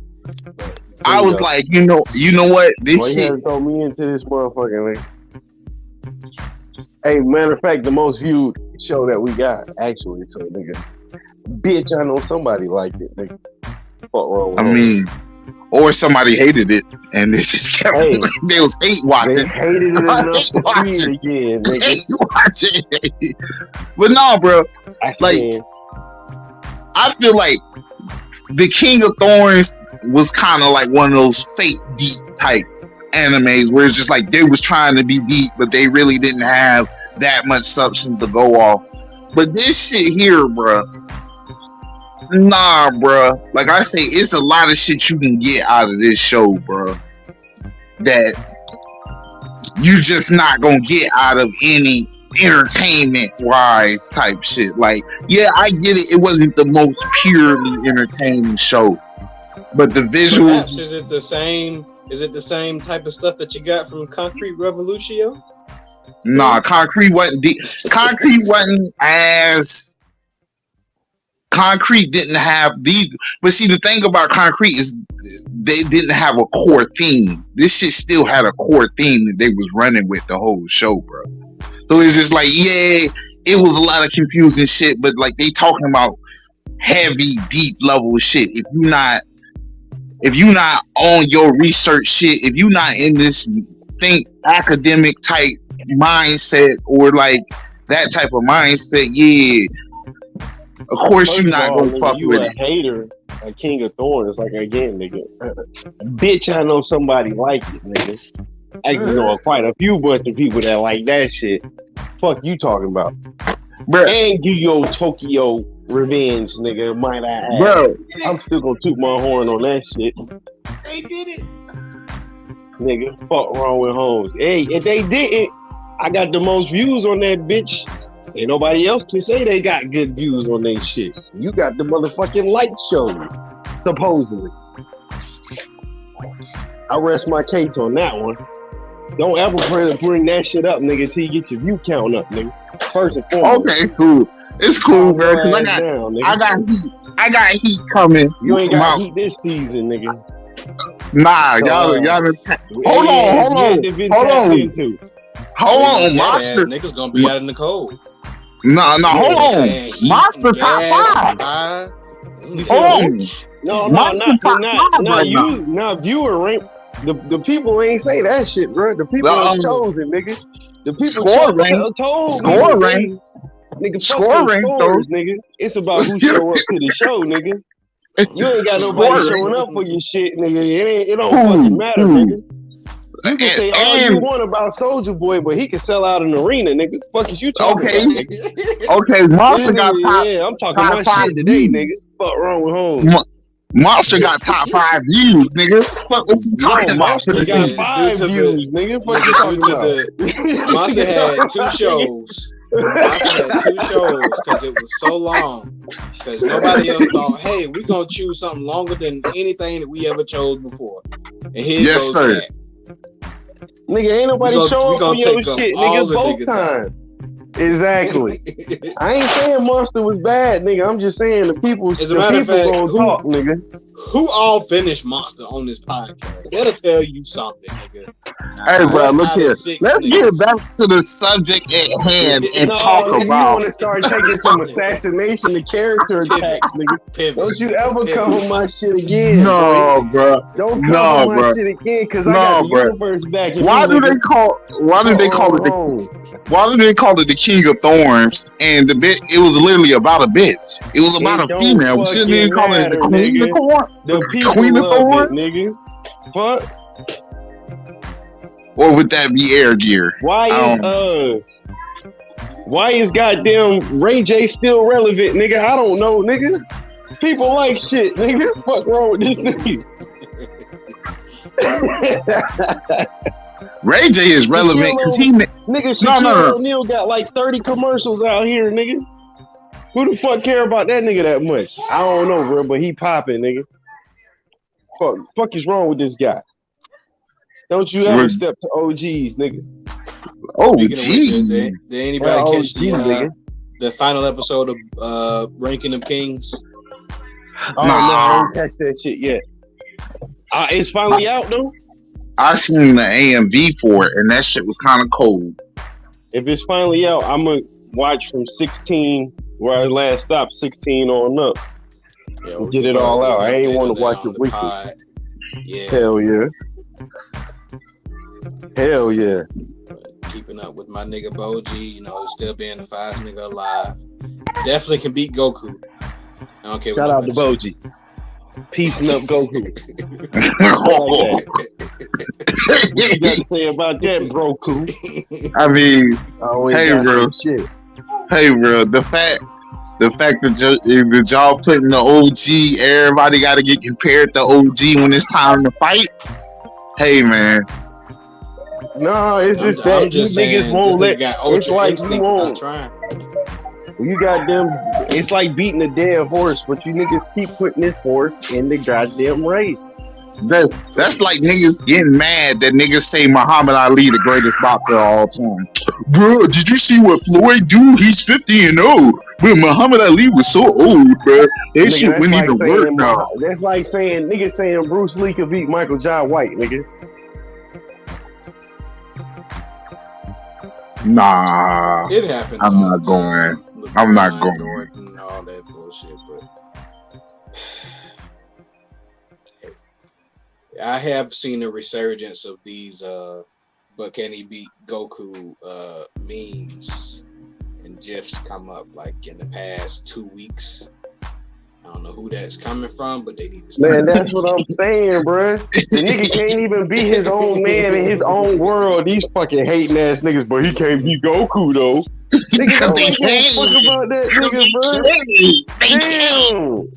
I was like, you know what,
Boy,
this
you
shit.
had to throw me into this motherfucking thing. Hey, matter of fact, the most viewed show that we got, actually. So, nigga, bitch, I know somebody liked it, nigga. Fuck wrong with
I
them.
mean, or somebody hated it and they just kept.
Hey.
They was hate
They
watching.
hated it
I
enough
hate
to see
watching.
it again,
Hate
nigga.
watching. But no, bro.
I
Like,
can.
I feel like the King of Thorns was kind of like one of those fake deep type animes where it's just like they was trying to be deep, but they really didn't have that much substance to go off. But this shit here, bruh, nah, bruh. Like I say, it's a lot of shit you can get out of this show, bruh, that you just not gonna get out of any entertainment wise type shit. Like, yeah, I get it. It wasn't the most purely entertaining show, but the
Perhaps
visuals.
is it the same? Is it the same type of stuff that you got from Concrete Revolution?
Nah, Concrete wasn't. Concrete wasn't as. Concrete didn't have these. But see, the thing about Concrete is they didn't have a core theme. This shit still had a core theme that they was running with the whole show, bro. So it's just like, yeah, it was a lot of confusing shit, but like they talking about heavy, deep level shit. If you not on your research shit, if you not in this think academic type mindset or like that type of mindset, yeah, of course
First
you
of
not
all,
gonna
nigga,
fuck
you
with
a
it.
hater, a King of Thorns. Like, again, nigga. Bitch, I know somebody like it, nigga. I know quite a few bunch of people that like that shit. Fuck you talking about?
Bro,
And Yu Tokyo Revenge, nigga, might I add.
bro,
I'm still gonna toot my horn on that shit.
They did it.
Nigga, fuck wrong with Holmes. Hey, if they didn't, I got the most views on that bitch. Ain't nobody else can say they got good views on their shit. You got the motherfucking light show, supposedly. I rest my case on that one. Don't ever try to bring that shit up, nigga, till you get your view count up, nigga. First and foremost.
okay, cool. It's cool, bro. Cause
Calm your ass down, nigga.
I got heat coming.
You ain't
Come
got
out.
heat this season, nigga.
Nah,
So,
y'all done hold on, Monster.
Niggas gonna be out in the cold.
Nah, hold on.
Saying heat
Monster
and
top
gas
five.
and fire.
Hold on.
No,
Monster top five right now.
you. Now, viewer rank. The people ain't say that shit, bro. The people are chosen, nigga. The people
Score rank.
told
Score
you,
rank.
Nigga, fuck
Score
them
rank though.
scores, nigga. It's about who show up to the show, nigga. You ain't got nobody
Score
showing up for your shit, nigga. It don't
Who?
fucking matter, nigga. You can say all you
And
want about Soldier Boy, but he can sell out an arena, nigga. Fuck is you talking
okay,
about, nigga?
okay, Monster
Yeah,
got top
yeah, I'm talking my
5
shit today, nigga.
views.
Fuck wrong with Holmes?
Monster got top 5 views, nigga. Fuck what you
No,
talking about for
Monster
the
He
got
got
season?
5
due to
views, nigga. Fuck you
due
talking
to
about?
the Monster had 2 shows. Monster had 2 shows because it was so long. Because nobody else thought, hey, we gonna choose something longer than anything that we ever chose before. And here
Yes,
goes
sir.
that.
Nigga, ain't nobody
We
showing up for
gonna
your
take up
shit,
all
nigga.
the
Both
nigga time.
times. Exactly. I ain't saying Monster was bad, nigga. I'm just saying the people
As a matter of fact,
gonna talk, nigga.
Who all finished Monster on this podcast? That'll tell you something, nigga.
Hey, bro,
One
look
out of
here.
6
Let's get
niggas.
back to the subject at hand and
No,
talk
nigga, you
about.
want to start taking some assassination of character attacks, nigga.
Pivot.
Don't you ever
Pivot.
come on my shit again, boy.
No, bro.
Don't come
No,
on my
bro.
shit again, cause I
No,
got the
bro.
universe back in
Why
me,
do
nigga.
they call? Why do they call it the King of Thorns? And the bit, it was literally about a bitch. It was about
It
a
don't
female. We shouldn't even
fucking
call it the
matter,
Queen
nigga.
of Thorns.
The
The
people
Queen of
loved it,
Thorns.
nigga. Fuck.
Or would that be Air Gear?
Why is goddamn Ray J still relevant, nigga? I don't know, nigga. People like shit, nigga. Fuck wrong with this nigga?
Ray J is relevant because he.
Nigga, Shaquille
No.
O'Neal got like 30 commercials out here, nigga. Who the fuck care about that nigga that much? I don't know, bro, but he popping, nigga. Fuck is wrong with this guy? Don't you ever step to OGs, nigga.
Oh,
Speaking of which, did
jeez.
anybody catch
nigga.
the final episode of Ranking of Kings?
Oh, no, I didn't catch that shit yet. It's finally out, though?
I seen the AMV for it, and that shit was kind of cold.
If it's finally out, I'm going to watch from 16, where I last stopped, 16 on up.
Yeah,
And get it all out. I ain't want to watch it weekly.
Yeah.
Hell yeah. Hell yeah.
Keeping up with my nigga Boji, still being the 5th nigga alive. Definitely can beat Goku. I don't care.
Shout out to Boji. Piecing up Goku. What you got to say about that, Broku?
I mean,
Shit.
Hey, bro, the fact that y'all putting the OG, everybody got to get compared to OG when it's time to fight. Hey, man.
No, it's just that you niggas won't let. It's like you won't. You got them. It's like beating a dead horse, but you niggas keep putting this horse in the goddamn race.
That's like niggas getting mad that niggas say Muhammad Ali the greatest boxer of all time. Bro, did you see what Floyd do? He's 50-0. But Muhammad Ali was so old, bro. That shit wouldn't even work now.
That's like saying niggas saying Bruce Lee could beat Michael Jai White, nigga.
Nah,
it happens.
I'm not going. I'm not going.
And all that bullshit, but I have seen a resurgence of these but can he beat Goku memes and gifs come up like in the past 2 weeks. I don't know who that's coming from, but they need to start.
Man, that's what I'm saying, bro. The nigga can't even be his own man in his own world. These fucking hating ass niggas, but he can't beat Goku though. Niggas don't give a fuck about that nigga, bro. Damn.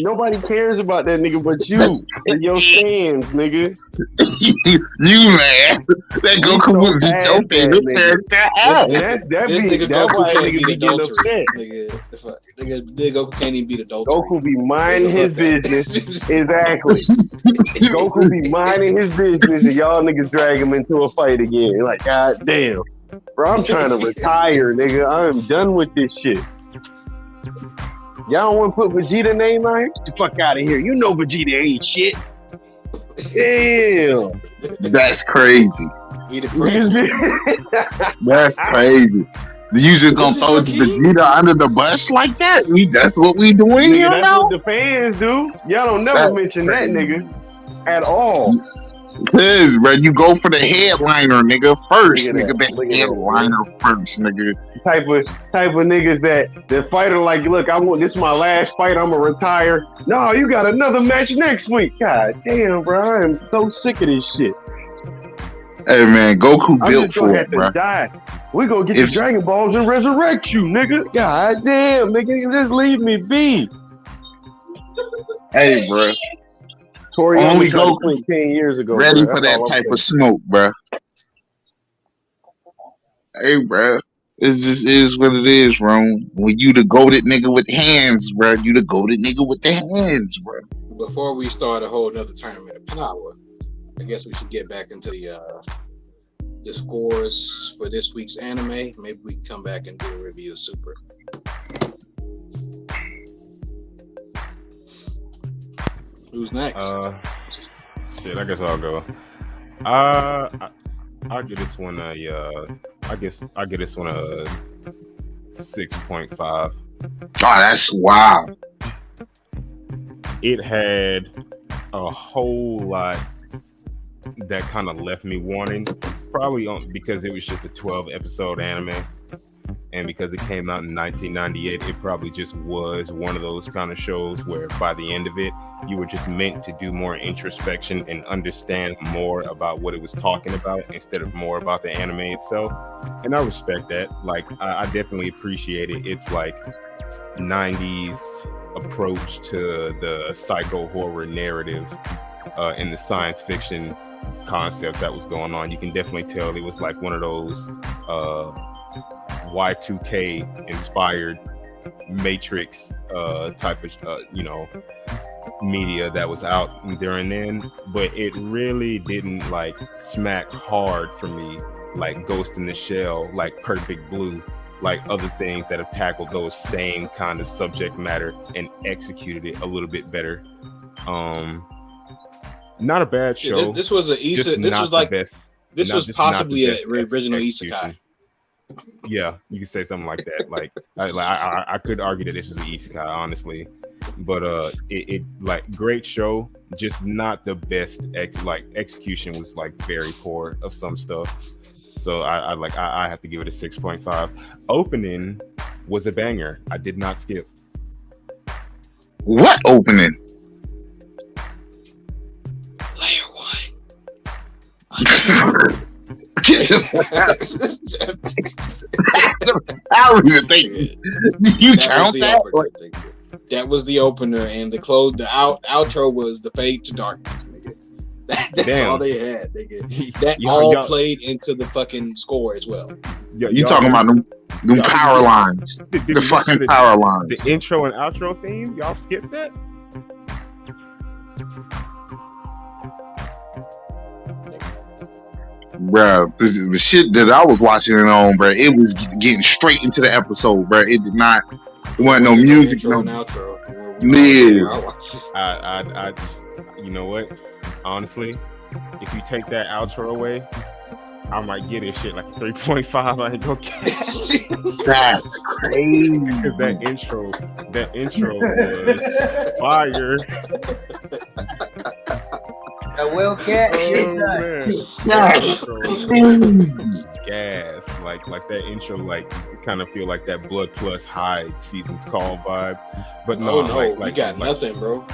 Nobody cares about that nigga but you and your stands, nigga.
You man, that Goku would be your favorite character.
This nigga Goku can't beat adultery. Nigga Goku can't even beat adultery.
Goku be minding his business. Exactly. Goku be minding his business, and y'all niggas drag him into a fight again. Like, god damn, bro, I'm trying to retire, nigga. I am done with this shit. Y'all don't want to put Vegeta name on here? Get the fuck out of here. You know Vegeta ain't shit. Damn.
That's crazy. That's crazy. You just gonna throw Vegeta under the bus like that? That's what we doing
nigga,
here
that's
now?
what the fans do. Y'all don't never mention that nigga at all.
Cause, bro, you go for the headliner, nigga, first,
Look at
nigga.
that.
That's
Look at that, man.
headliner first, nigga.
Type of niggas that fight are like, look, this is my last fight. I'm gonna retire. No, you got another match next week. God damn, bro, I am so sick of this shit.
Hey, man, Goku
I'm
built
just gonna
for
have
it,
to
bro.
die. We gonna get the Dragon Balls and resurrect you, nigga. God damn, nigga, just leave me be.
Hey, bro.
Toriyama
Only
tried to
Goku
quit 10 years ago,
ready
bro.
for
That's
that
all I'm
type
saying.
of smoke, bro. Hey, bro. It just is what it is, bro. When you the goated nigga with hands, bro. You the goated nigga with the hands, bro.
Before we start a whole nother tournament of power, I guess we should get back into the scores for this week's anime. Maybe we can come back and do a review of Super. Who's next?
Shit, I guess I'll go. I'll give this one a 6.5.
Oh, that's wild.
It had a whole lot that kind of left me wanting, probably because it was just a 12 episode anime, and because it came out in 1998, it probably just was one of those kind of shows where by the end of it, you were just meant to do more introspection and understand more about what it was talking about instead of more about the anime itself. And I respect that. Like, I definitely appreciate it. It's like 90s approach to the psycho horror narrative and the science fiction concept that was going on. You can definitely tell it was like one of those Y2K inspired Matrix type of media that was out during then, but it really didn't like smack hard for me like Ghost in the Shell, like Perfect Blue, like other things that have tackled those same kind of subject matter and executed it a little bit better. Not a bad show.
Yeah, this was this was possibly an original
isekai. Yeah, you could say something like that. Like I could argue that this was an isekai, honestly, but it like great show, just not the best. Execution was like very poor of some stuff. So I have to give it a 6.5. Opening was a banger. I did not skip.
What opening?
Layer 1.
I don't even think you count that.
That was the opener, and the outro was the Fade to Darkness, nigga. That's all they had, nigga. That all played into the fucking score as well.
You talking about them power lines? The fucking power lines.
The intro and outro theme, y'all skipped that?
Bruh, the shit that I was watching it on, bruh, it was getting straight into the episode, bruh. It did not. There wasn't no music, no
outro.
I you know what? Honestly, if you take that outro away, I might get this shit like a 3.5. I ain't gonna get it.
That's crazy.
Because that intro was fire.
Well, cat.
Gas. Like that intro, like kind of feel like that Blood Plus High Seasons Call vibe. But no,
we got nothing, bro.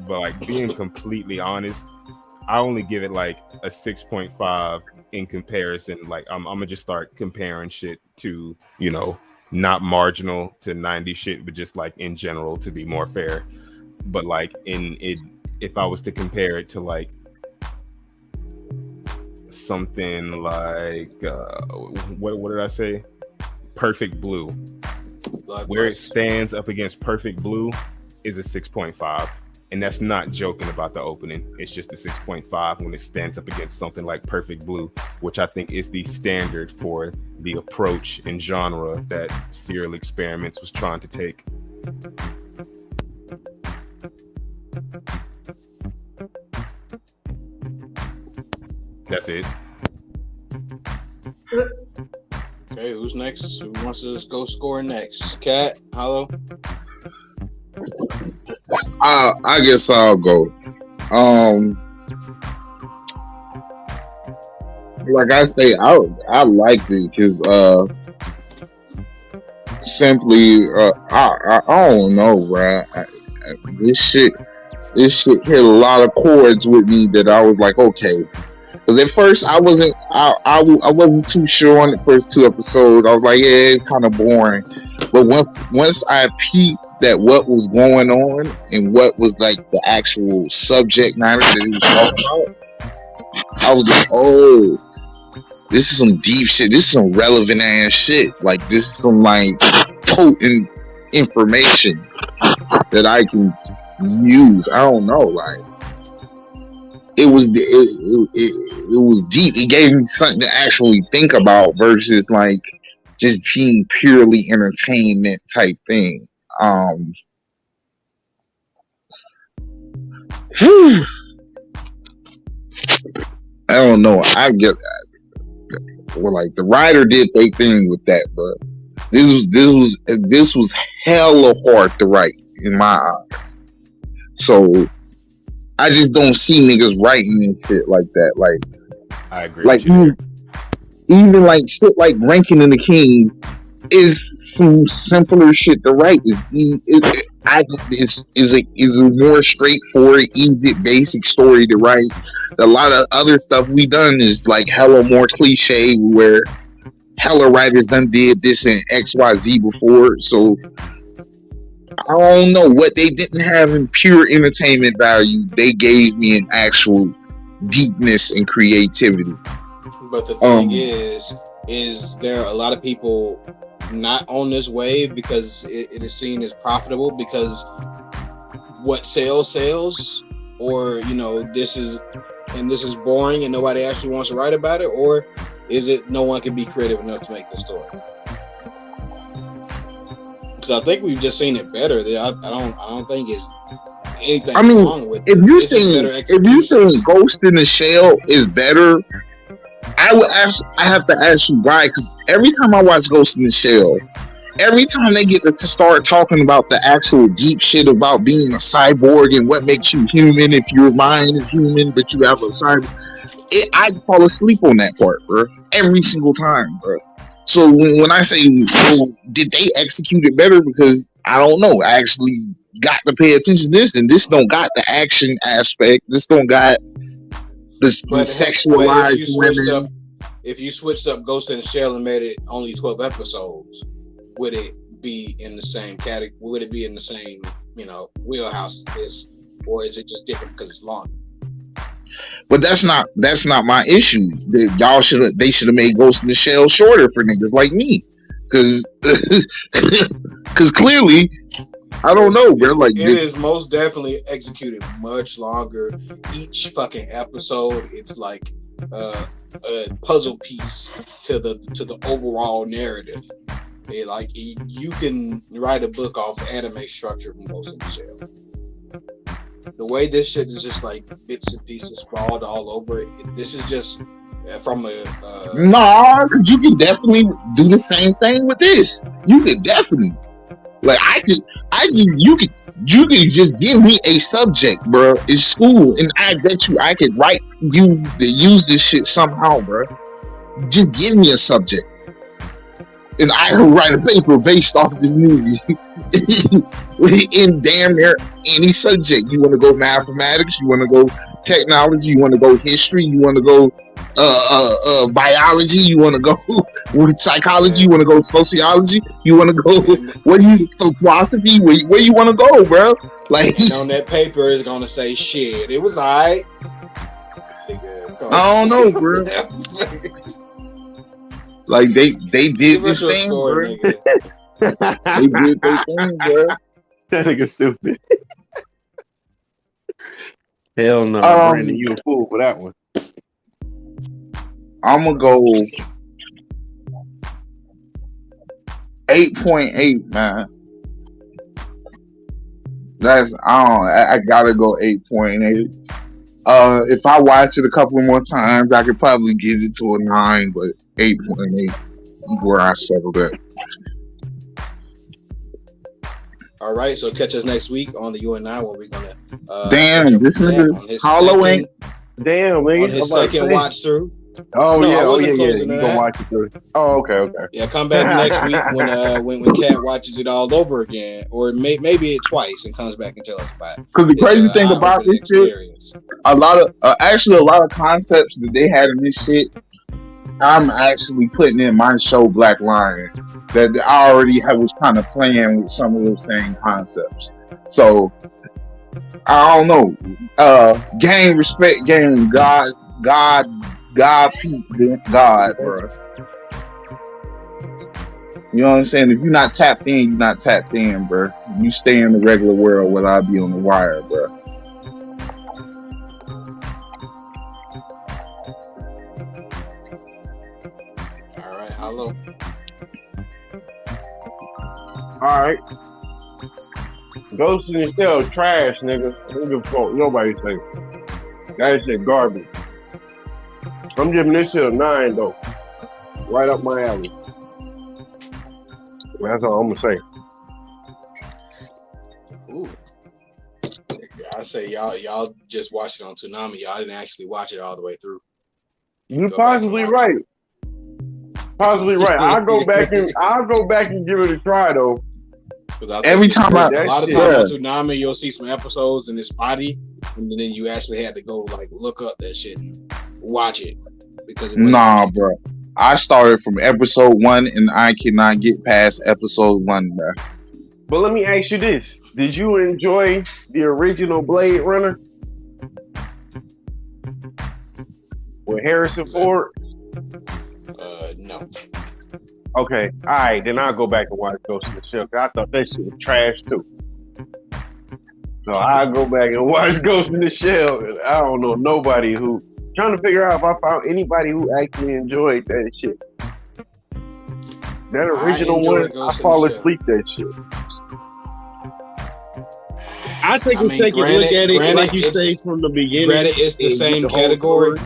But like being completely honest, I only give it like a 6.5 in comparison. Like I'm gonna just start comparing shit to, not marginal to 90 shit, but just like in general to be more fair. But like if I was to compare it to like something like what did I say? Perfect Blue. Where it stands up against Perfect Blue is a 6.5. And that's not joking about the opening. It's just a 6.5 when it stands up against something like Perfect Blue, which I think is the standard for the approach and genre that Serial Experiments was trying to take. That's it.
Okay, who's next? Who wants to go score next? Cat, hello.
I guess I'll go. like I say, I liked it because simply I don't know, bro. This shit hit a lot of chords with me that I was like, okay. Because at first I wasn't too sure on the first two episodes. I was like, yeah, it's kind of boring. But once I peeped that what was going on and what was like the actual subject matter that he was talking about, I was like, oh, this is some deep shit. This is some relevant ass shit. Like this is some like potent information that I can use. I don't know, like it was deep. It gave me something to actually think about versus like just being purely entertainment type thing. I don't know. I get well, like the writer did their thing with that, but this was hella hard to write in my eyes. So I just don't see niggas writing and shit like that. Like
I agree
like
with you.
even like shit like Ranking in the King is some simpler shit to write. Is a more straightforward, easy, basic story to write. A lot of other stuff we done is like hella more cliche, where hella writers done did this in XYZ before. So I don't know what they didn't have in pure entertainment value. They gave me an actual deepness and creativity.
But the thing is there are a lot of people not on this wave because it is seen as profitable, because what sells, or this is boring and nobody actually wants to write about it, or is it no one can be creative enough to make the story? Because I think we've just seen it better. I don't think it's anything wrong with it.
If you saying Ghost in the Shell is better, I have to ask you why. Because every time I watch Ghost in the Shell, every time they get to start talking about the actual deep shit about being a cyborg and what makes you human, if your mind is human but you have a cyborg, I fall asleep on that part, bro. Every single time, bro. So when I say, well, did they execute it better? Because I don't know. I actually got to pay attention to this, and this don't got the action aspect. This don't got the sexualized women.
If you switched up Ghost in the Shell and made it only 12 episodes, would it be in the same category? Would it be in the same, wheelhouse as this, or is it just different because it's long?
But that's not my issue. They should have made Ghost in the Shell shorter for niggas like me, because clearly I don't know, bro. Like
it is most definitely executed much longer. Each fucking episode, it's like a puzzle piece to the overall narrative. You can write a book off anime structure from Ghost in the Shell. The way this shit is just like bits and pieces sprawled all over it. This is just from a
nah, because you can definitely do the same thing with this. You could definitely, like, you could just give me a subject, bro, in school, and I bet you I could use this shit somehow, bro. Just give me a subject, and I could write a paper based off this movie. In damn near any subject. You want to go mathematics, you want to go technology, you want to go history, you want to go biology, you want to go with psychology, you want to go sociology, you want to go philosophy, where you want to go, bro? Like,
and on that paper is gonna say shit. It was alright.
I don't know, bro. Like they did this thing, bro. They did their thing, bro.
That nigga stupid. Hell no, Brandon, you a fool for that one.
I'm gonna go 8.8, man. I gotta go 8.8. If I watch it a couple more times, I could probably get it to a 9, but 8.8 is where I settled at.
All right, so catch us next week on the U.N.I. where we're gonna
damn, this nigga Hollow ain't
damn, man.
On his second watch through.
Oh
No, I
yeah,
wasn't
yeah.
closing
You
it
gonna
out.
watch it through? Oh, okay.
Yeah, come back next week when Kat watches it all over again, or maybe it twice and comes back and tell us about it.
Because the
It's
crazy
an
thing about
eye-opening
this shit,
experience.
a lot of actually a lot of concepts that they had in this shit, I'm actually putting in my show Black Lion that I already was kind of playing with some of those same concepts. So I don't know. Gain respect, gain God, peep, God, bro. You know what I'm saying? If you're not tapped in, you're not tapped in, bro. You stay in the regular world where I be on the wire, bro.
All right, hello.
All right. Ghost in the Shell, trash, nigga. I don't give a fuck. Nobody say that shit garbage. I'm giving this shit a 9 though. Right up my alley. That's all I'm gonna say.
Ooh. I say y'all just watched it on Toonami. Y'all didn't actually watch it all the way through.
You're
Go back and
possibly
watch
right. Possibly right. I'll go back and give it a try though.
Every time
a lot of time
yeah.
on Toonami, you'll see some episodes and it's spotty, and then you actually had to go like look up that shit and watch it because it
nah, bro. I started from episode 1 and I cannot get past episode 1, bro.
But let me ask you this: did you enjoy the original Blade Runner with Harrison Ford?
No.
Okay, all right, then I'll go back and watch Ghost in the Shell. I thought that shit was trash too. So I'll go back and watch Ghost in the Shell. I don't know nobody who trying to figure out if I found anybody who actually enjoyed that shit. That original one, I fall asleep that shit. I take a second look at it, like you say from the beginning.
Granted, it's the same category.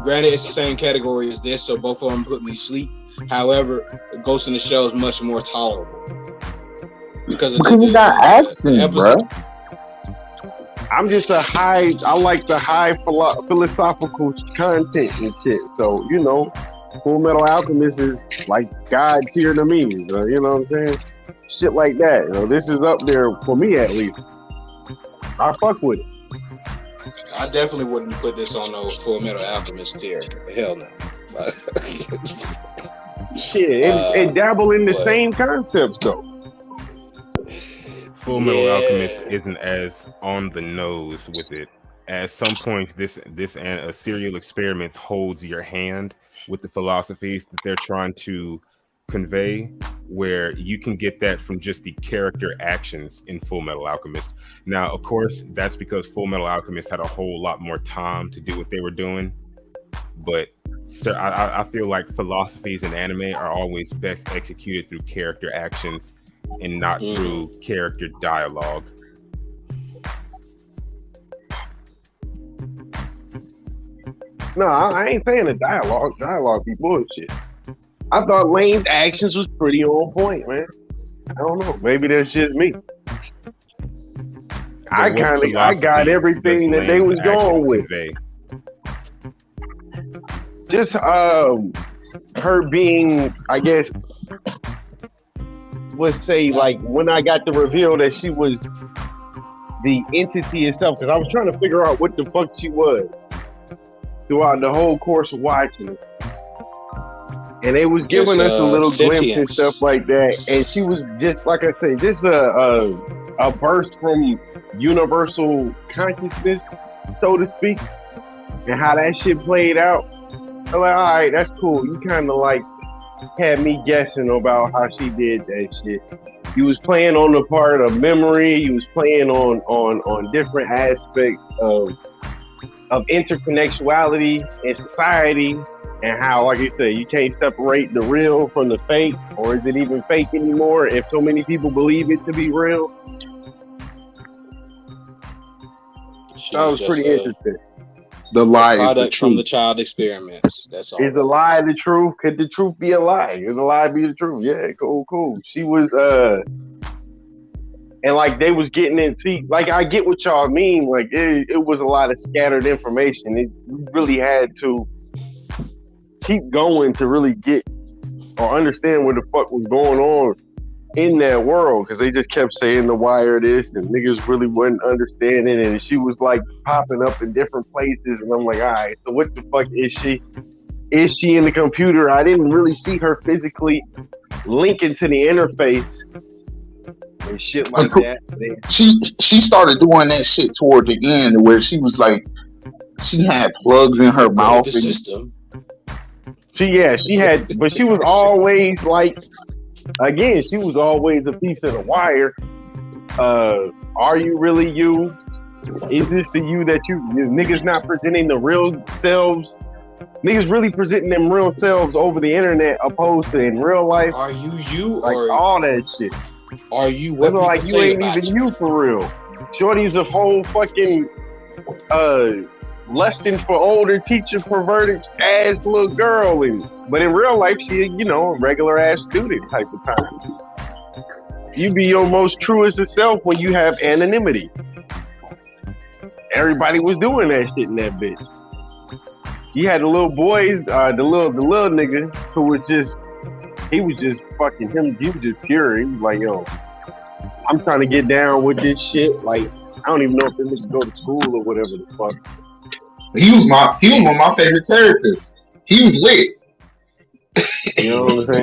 Granted, it's the same category as this, so both of them put me to sleep. However, Ghost in the Shell is much more tolerable because
you got action, bro.
I'm just I like the high philosophical content and shit. So, you know, Full Metal Alchemist is like God tier to me. You know what I'm saying? Shit like that. You know, this is up there for me at least. I fuck with it.
I definitely wouldn't put this on no Full Metal Alchemist tier. Hell no.
Shit, it dabble in the same concepts though.
Full Metal Alchemist isn't as on the nose with it. At some points, this Serial Experiments holds your hand with the philosophies that they're trying to convey, where you can get that from just the character actions in Full Metal Alchemist. Now, of course, that's because Full Metal Alchemist had a whole lot more time to do what they were doing. But I feel like philosophies in anime are always best executed through character actions and not through character dialogue.
No, I ain't saying the dialogue. Dialogue be bullshit. I thought Lane's actions was pretty on point, man. I don't know. Maybe that's just me. I got everything that they was going with.
Convey?
Just her being, I guess, let's say, like when I got the reveal that she was the entity itself, because I was trying to figure out what the fuck she was throughout the whole course of watching it. And they was giving us a little glimpse and stuff like that. And she was just, like I say, just a burst from universal consciousness, so to speak, and how that shit played out. I'm like, all right, that's cool. You kind of like had me guessing about how she did that shit. You was playing on the part of memory. You was playing on different aspects of interconnectuality in society, and how, like you said, you can't separate the real from the fake, or is it even fake anymore if so many people believe it to be real? That was pretty interesting.
The lie is the truth.
From the child experiments. That's all.
Is the lie the truth? Could the truth be a lie? Is the lie be the truth? Yeah, cool. She was and like they was getting into, like, I get what y'all mean. Like it was a lot of scattered information. You really had to keep going to really get or understand what the fuck was going on in that world, because they just kept saying The Wire this and niggas really wasn't understanding, and she was like popping up in different places, and I'm like, all right, so what the fuck is she? Is she in the computer? I didn't really see her physically linking to the interface and shit like that.
She started doing that shit toward the end, where she was like, she had plugs in her mouth.
The system.
She had, but she was always like, again, she was always a piece of The Wire. Are you really you? Is this the you that you niggas not presenting the real selves? Niggas really presenting them real selves over the internet opposed to in real life.
Are you
like
or
all that shit?
Are you what people
like you
say
ain't
about
even you for real? Shorty's a whole fucking lusting for older teacher perverted ass little girl, but in real life she a regular ass student type of time. You be your most truest of self when you have anonymity. Everybody was doing that shit in that bitch. You had the little boys, the little nigga who was just fucking him. He was just pure. He was like, yo, I'm trying to get down with this shit. Like, I don't even know if this nigga go to school or whatever the fuck.
He was one of my favorite therapists. He was lit.
You know what I'm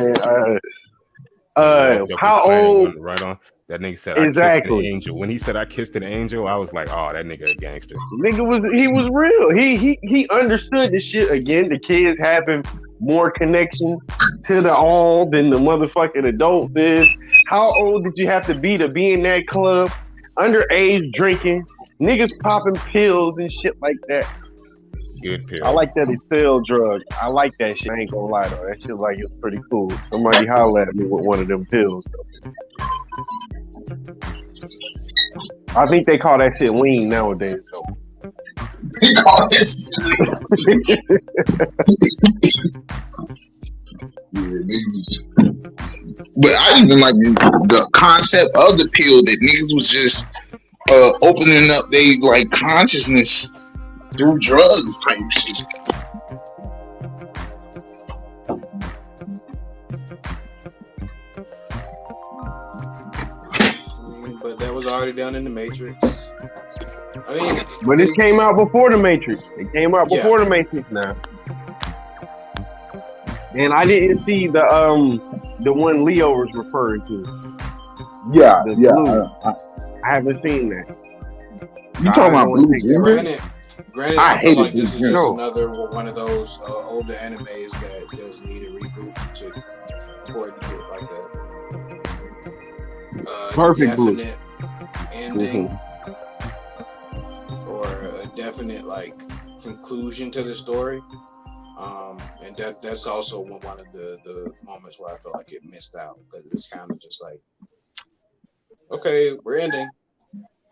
saying? How old?
Right on. That nigga said,
exactly.
I kissed an angel. When he said I kissed an angel, I was like, oh, that nigga a gangster.
He was real. He understood the shit. Again, the kids having more connection to the all than the motherfucking adults is. How old did you have to be in that club? Underage drinking, niggas popping pills and shit like that.
Good pills.
I like that they sell drugs. I like that shit. I ain't gonna lie though. That shit like it's pretty cool. Somebody holler at me with one of them pills though. I think they call that shit lean nowadays though.
They call this. But I even like the concept of the pill that niggas was just opening up they like consciousness through drugs type shit.
But that was already done in the Matrix. I mean,
but it came out before the Matrix. It came out before the Matrix now. And I didn't see the one Leo was referring to.
Yeah,
I haven't seen that.
You talking about Blue Gender?
Granted, I feel like this is just another one of those older animes that just need a reboot before it get like a
perfect
definite ending or a definite like conclusion to the story. And that's also one of the moments where I felt like it missed out, because it's kind of just like, okay, we're ending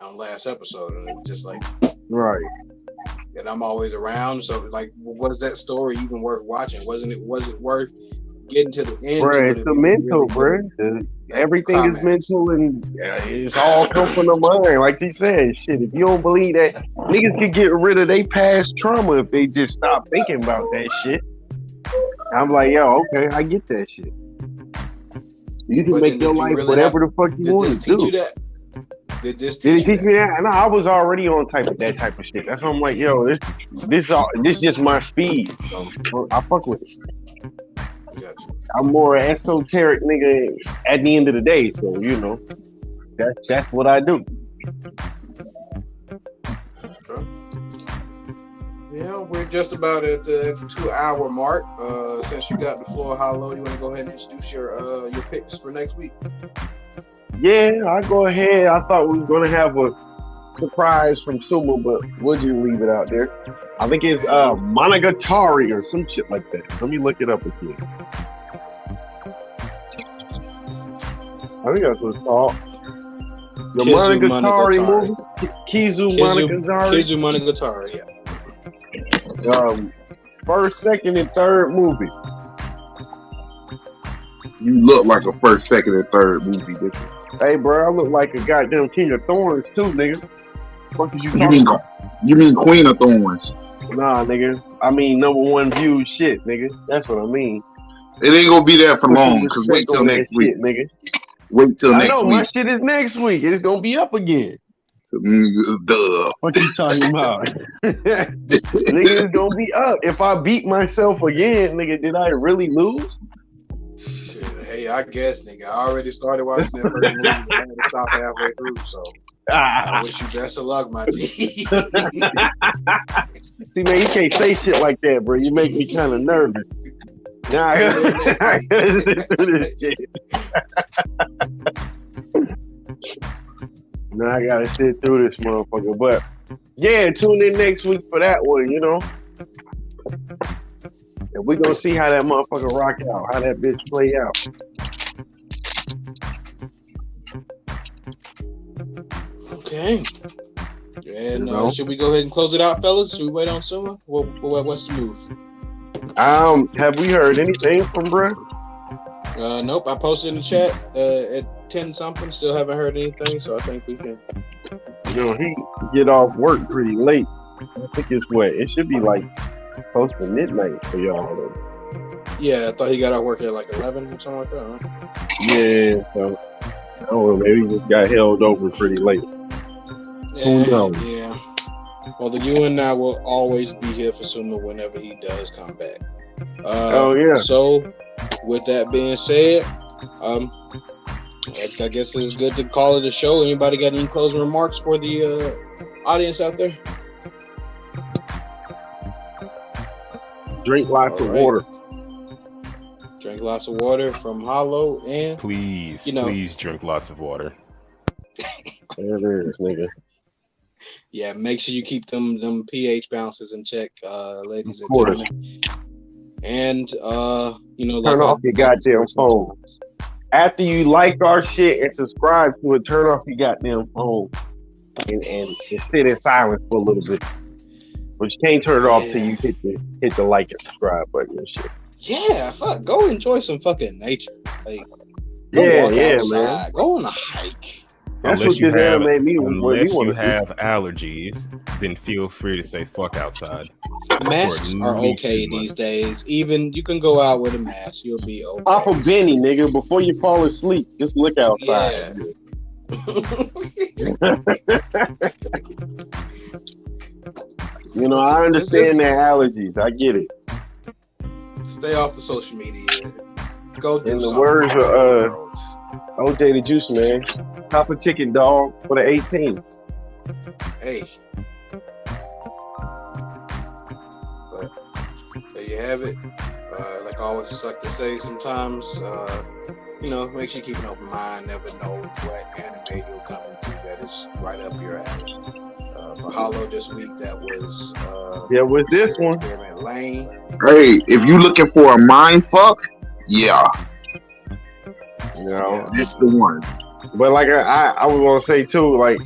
on last episode, and it's just like,
right.
And I'm always around, so like, was that story even worth watching? Was it worth getting to the end?
Bro, it's the mental, bro. Everything is mental, and it's all come from the mind. Like he said, shit. If you don't believe that, niggas can get rid of their past trauma if they just stop thinking about that shit. I'm like, yo, okay, I get that shit. You can make your life whatever the fuck you want to do. Did you that? Did it teach me that? No, I was already on that type of shit. That's why I'm like, yo, this just my speed. So I fuck with it. Gotcha. I'm more an esoteric nigga at the end of the day, so you know, that's what I do.
Yeah, we're just about at the 2-hour mark. Since you got the floor, Hollow, you want to go ahead and introduce your picks for next week?
Yeah, I'll go ahead. I thought we were going to have a surprise from Suma, but we'll just leave it out there. I think it's Monogatari or some shit like that. Let me look it up again. I think that's what it's called. The Monogatari movie? Kizu
Monogatari, yeah.
First, second, and third movie.
You look like a first, second, and third movie, bitch.
Hey, bro, I look like a goddamn King of Thorns too, nigga. What did you
mean Queen of Thorns?
Nah, nigga. I mean, number one viewed shit, nigga. That's what I mean.
It ain't gonna be there for
Put some
long. Cause wait
respect
till
on that
next week.
shit, nigga.
Wait till
I
next
know my
week.
shit is next week. It's gonna be up again.
Duh.
What you talking about? Nigga, it's gonna be up. If I beat myself again, nigga, did I really lose?
Shit, hey, I guess, nigga. I already started watching that first movie. I had to stop halfway through, so I wish you best of luck, my G.
See, man, you can't say shit like that, bro. You make me kind of nervous. Nah, I gotta sit through this shit. Now I gotta sit through this motherfucker. But yeah, tune in next week for that one, you know. And we gonna see how that motherfucker rock out, how that bitch play out.
Okay. And should we go ahead and close it out, fellas? Should we wait on Suma? What's the move?
Have we heard anything from bruh?
Nope. I posted in the chat at 10 something. Still haven't heard anything, so I think we can.
You know, he get off work pretty late. I think it's what? It should be like close to midnight for y'all.
Yeah, I thought he got off work at like 11 or something like that. Huh?
Yeah, so I don't know. Maybe he just got held over pretty late. Who knows?
Yeah. Well, the U.N.I will always be here for Suma whenever he does come back.
Oh yeah.
So, with that being said, I guess it's good to call it a show. Anybody got any closing remarks for the audience out there?
Drink lots of water.
Drink lots of water from Hollow, and
please drink lots of water.
There it is, nigga.
Yeah, make sure you keep them pH balances in check, ladies and gentlemen. And
turn off your goddamn phone. After you like our shit and subscribe to it, turn off your goddamn phone and sit in silence for a little bit. But you can't turn it off till you hit the like and subscribe button and shit.
Yeah, fuck. Go enjoy some fucking nature. Like, go walk outside. Man. Go on a hike.
That's
unless
what this anime me.
Unless you have allergies, then feel free to say fuck outside.
Masks are okay these days. Even you can go out with a mask. You'll be okay.
Off of Benny, nigga. Before you fall asleep, just look outside.
Yeah.
You know, I understand their allergies. I get it.
Stay off the social media. Go do
in the
something.
words of OJ the Juice Man, top a chicken dog for the 18.
Hey. But there you have it. Like I always like to say sometimes, make sure you keep an open mind. Never know what anime you'll come into that is right up your alley. For Hollow this week, that was
was this one
Experiment Lain.
Hey, if you looking for a mind fuck, this is the one.
But like I was gonna say too, like,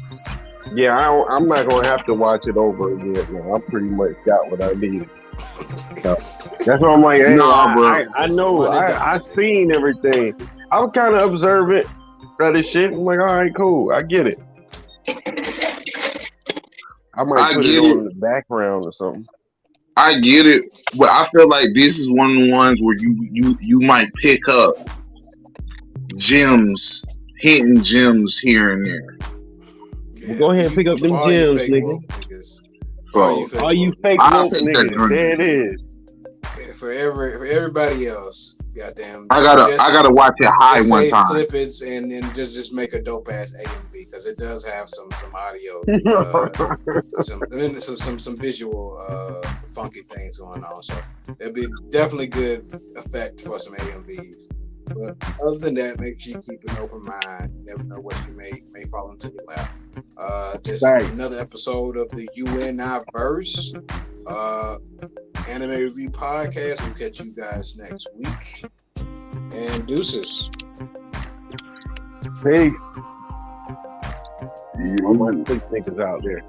I'm not gonna have to watch it over again. Man. I pretty much got what I needed. So, that's what I'm like. Hey,
bro.
I know. I seen everything. I was kind of observant of this shit. I'm like, all right, cool. I get it. I might put it on in the background or something.
I get it, but I feel like this is one of the ones where you might pick up gems, hidden gems here and there.
Well, go ahead and pick up them gems, nigga.
So
all you fake woke niggas, there it is.
For everybody else, goddamn.
I gotta watch it high one time.
Clip it and then just make a dope ass AMV because it does have some audio, some visual funky things going on. So it'd be definitely good effect for some AMVs. But other than that, make sure you keep an open mind. Never know what you may fall into your lap. This is another episode of the U.N.I verse anime review podcast. We'll catch you guys next week. And deuces.
Peace. I'm gonna put niggas out there.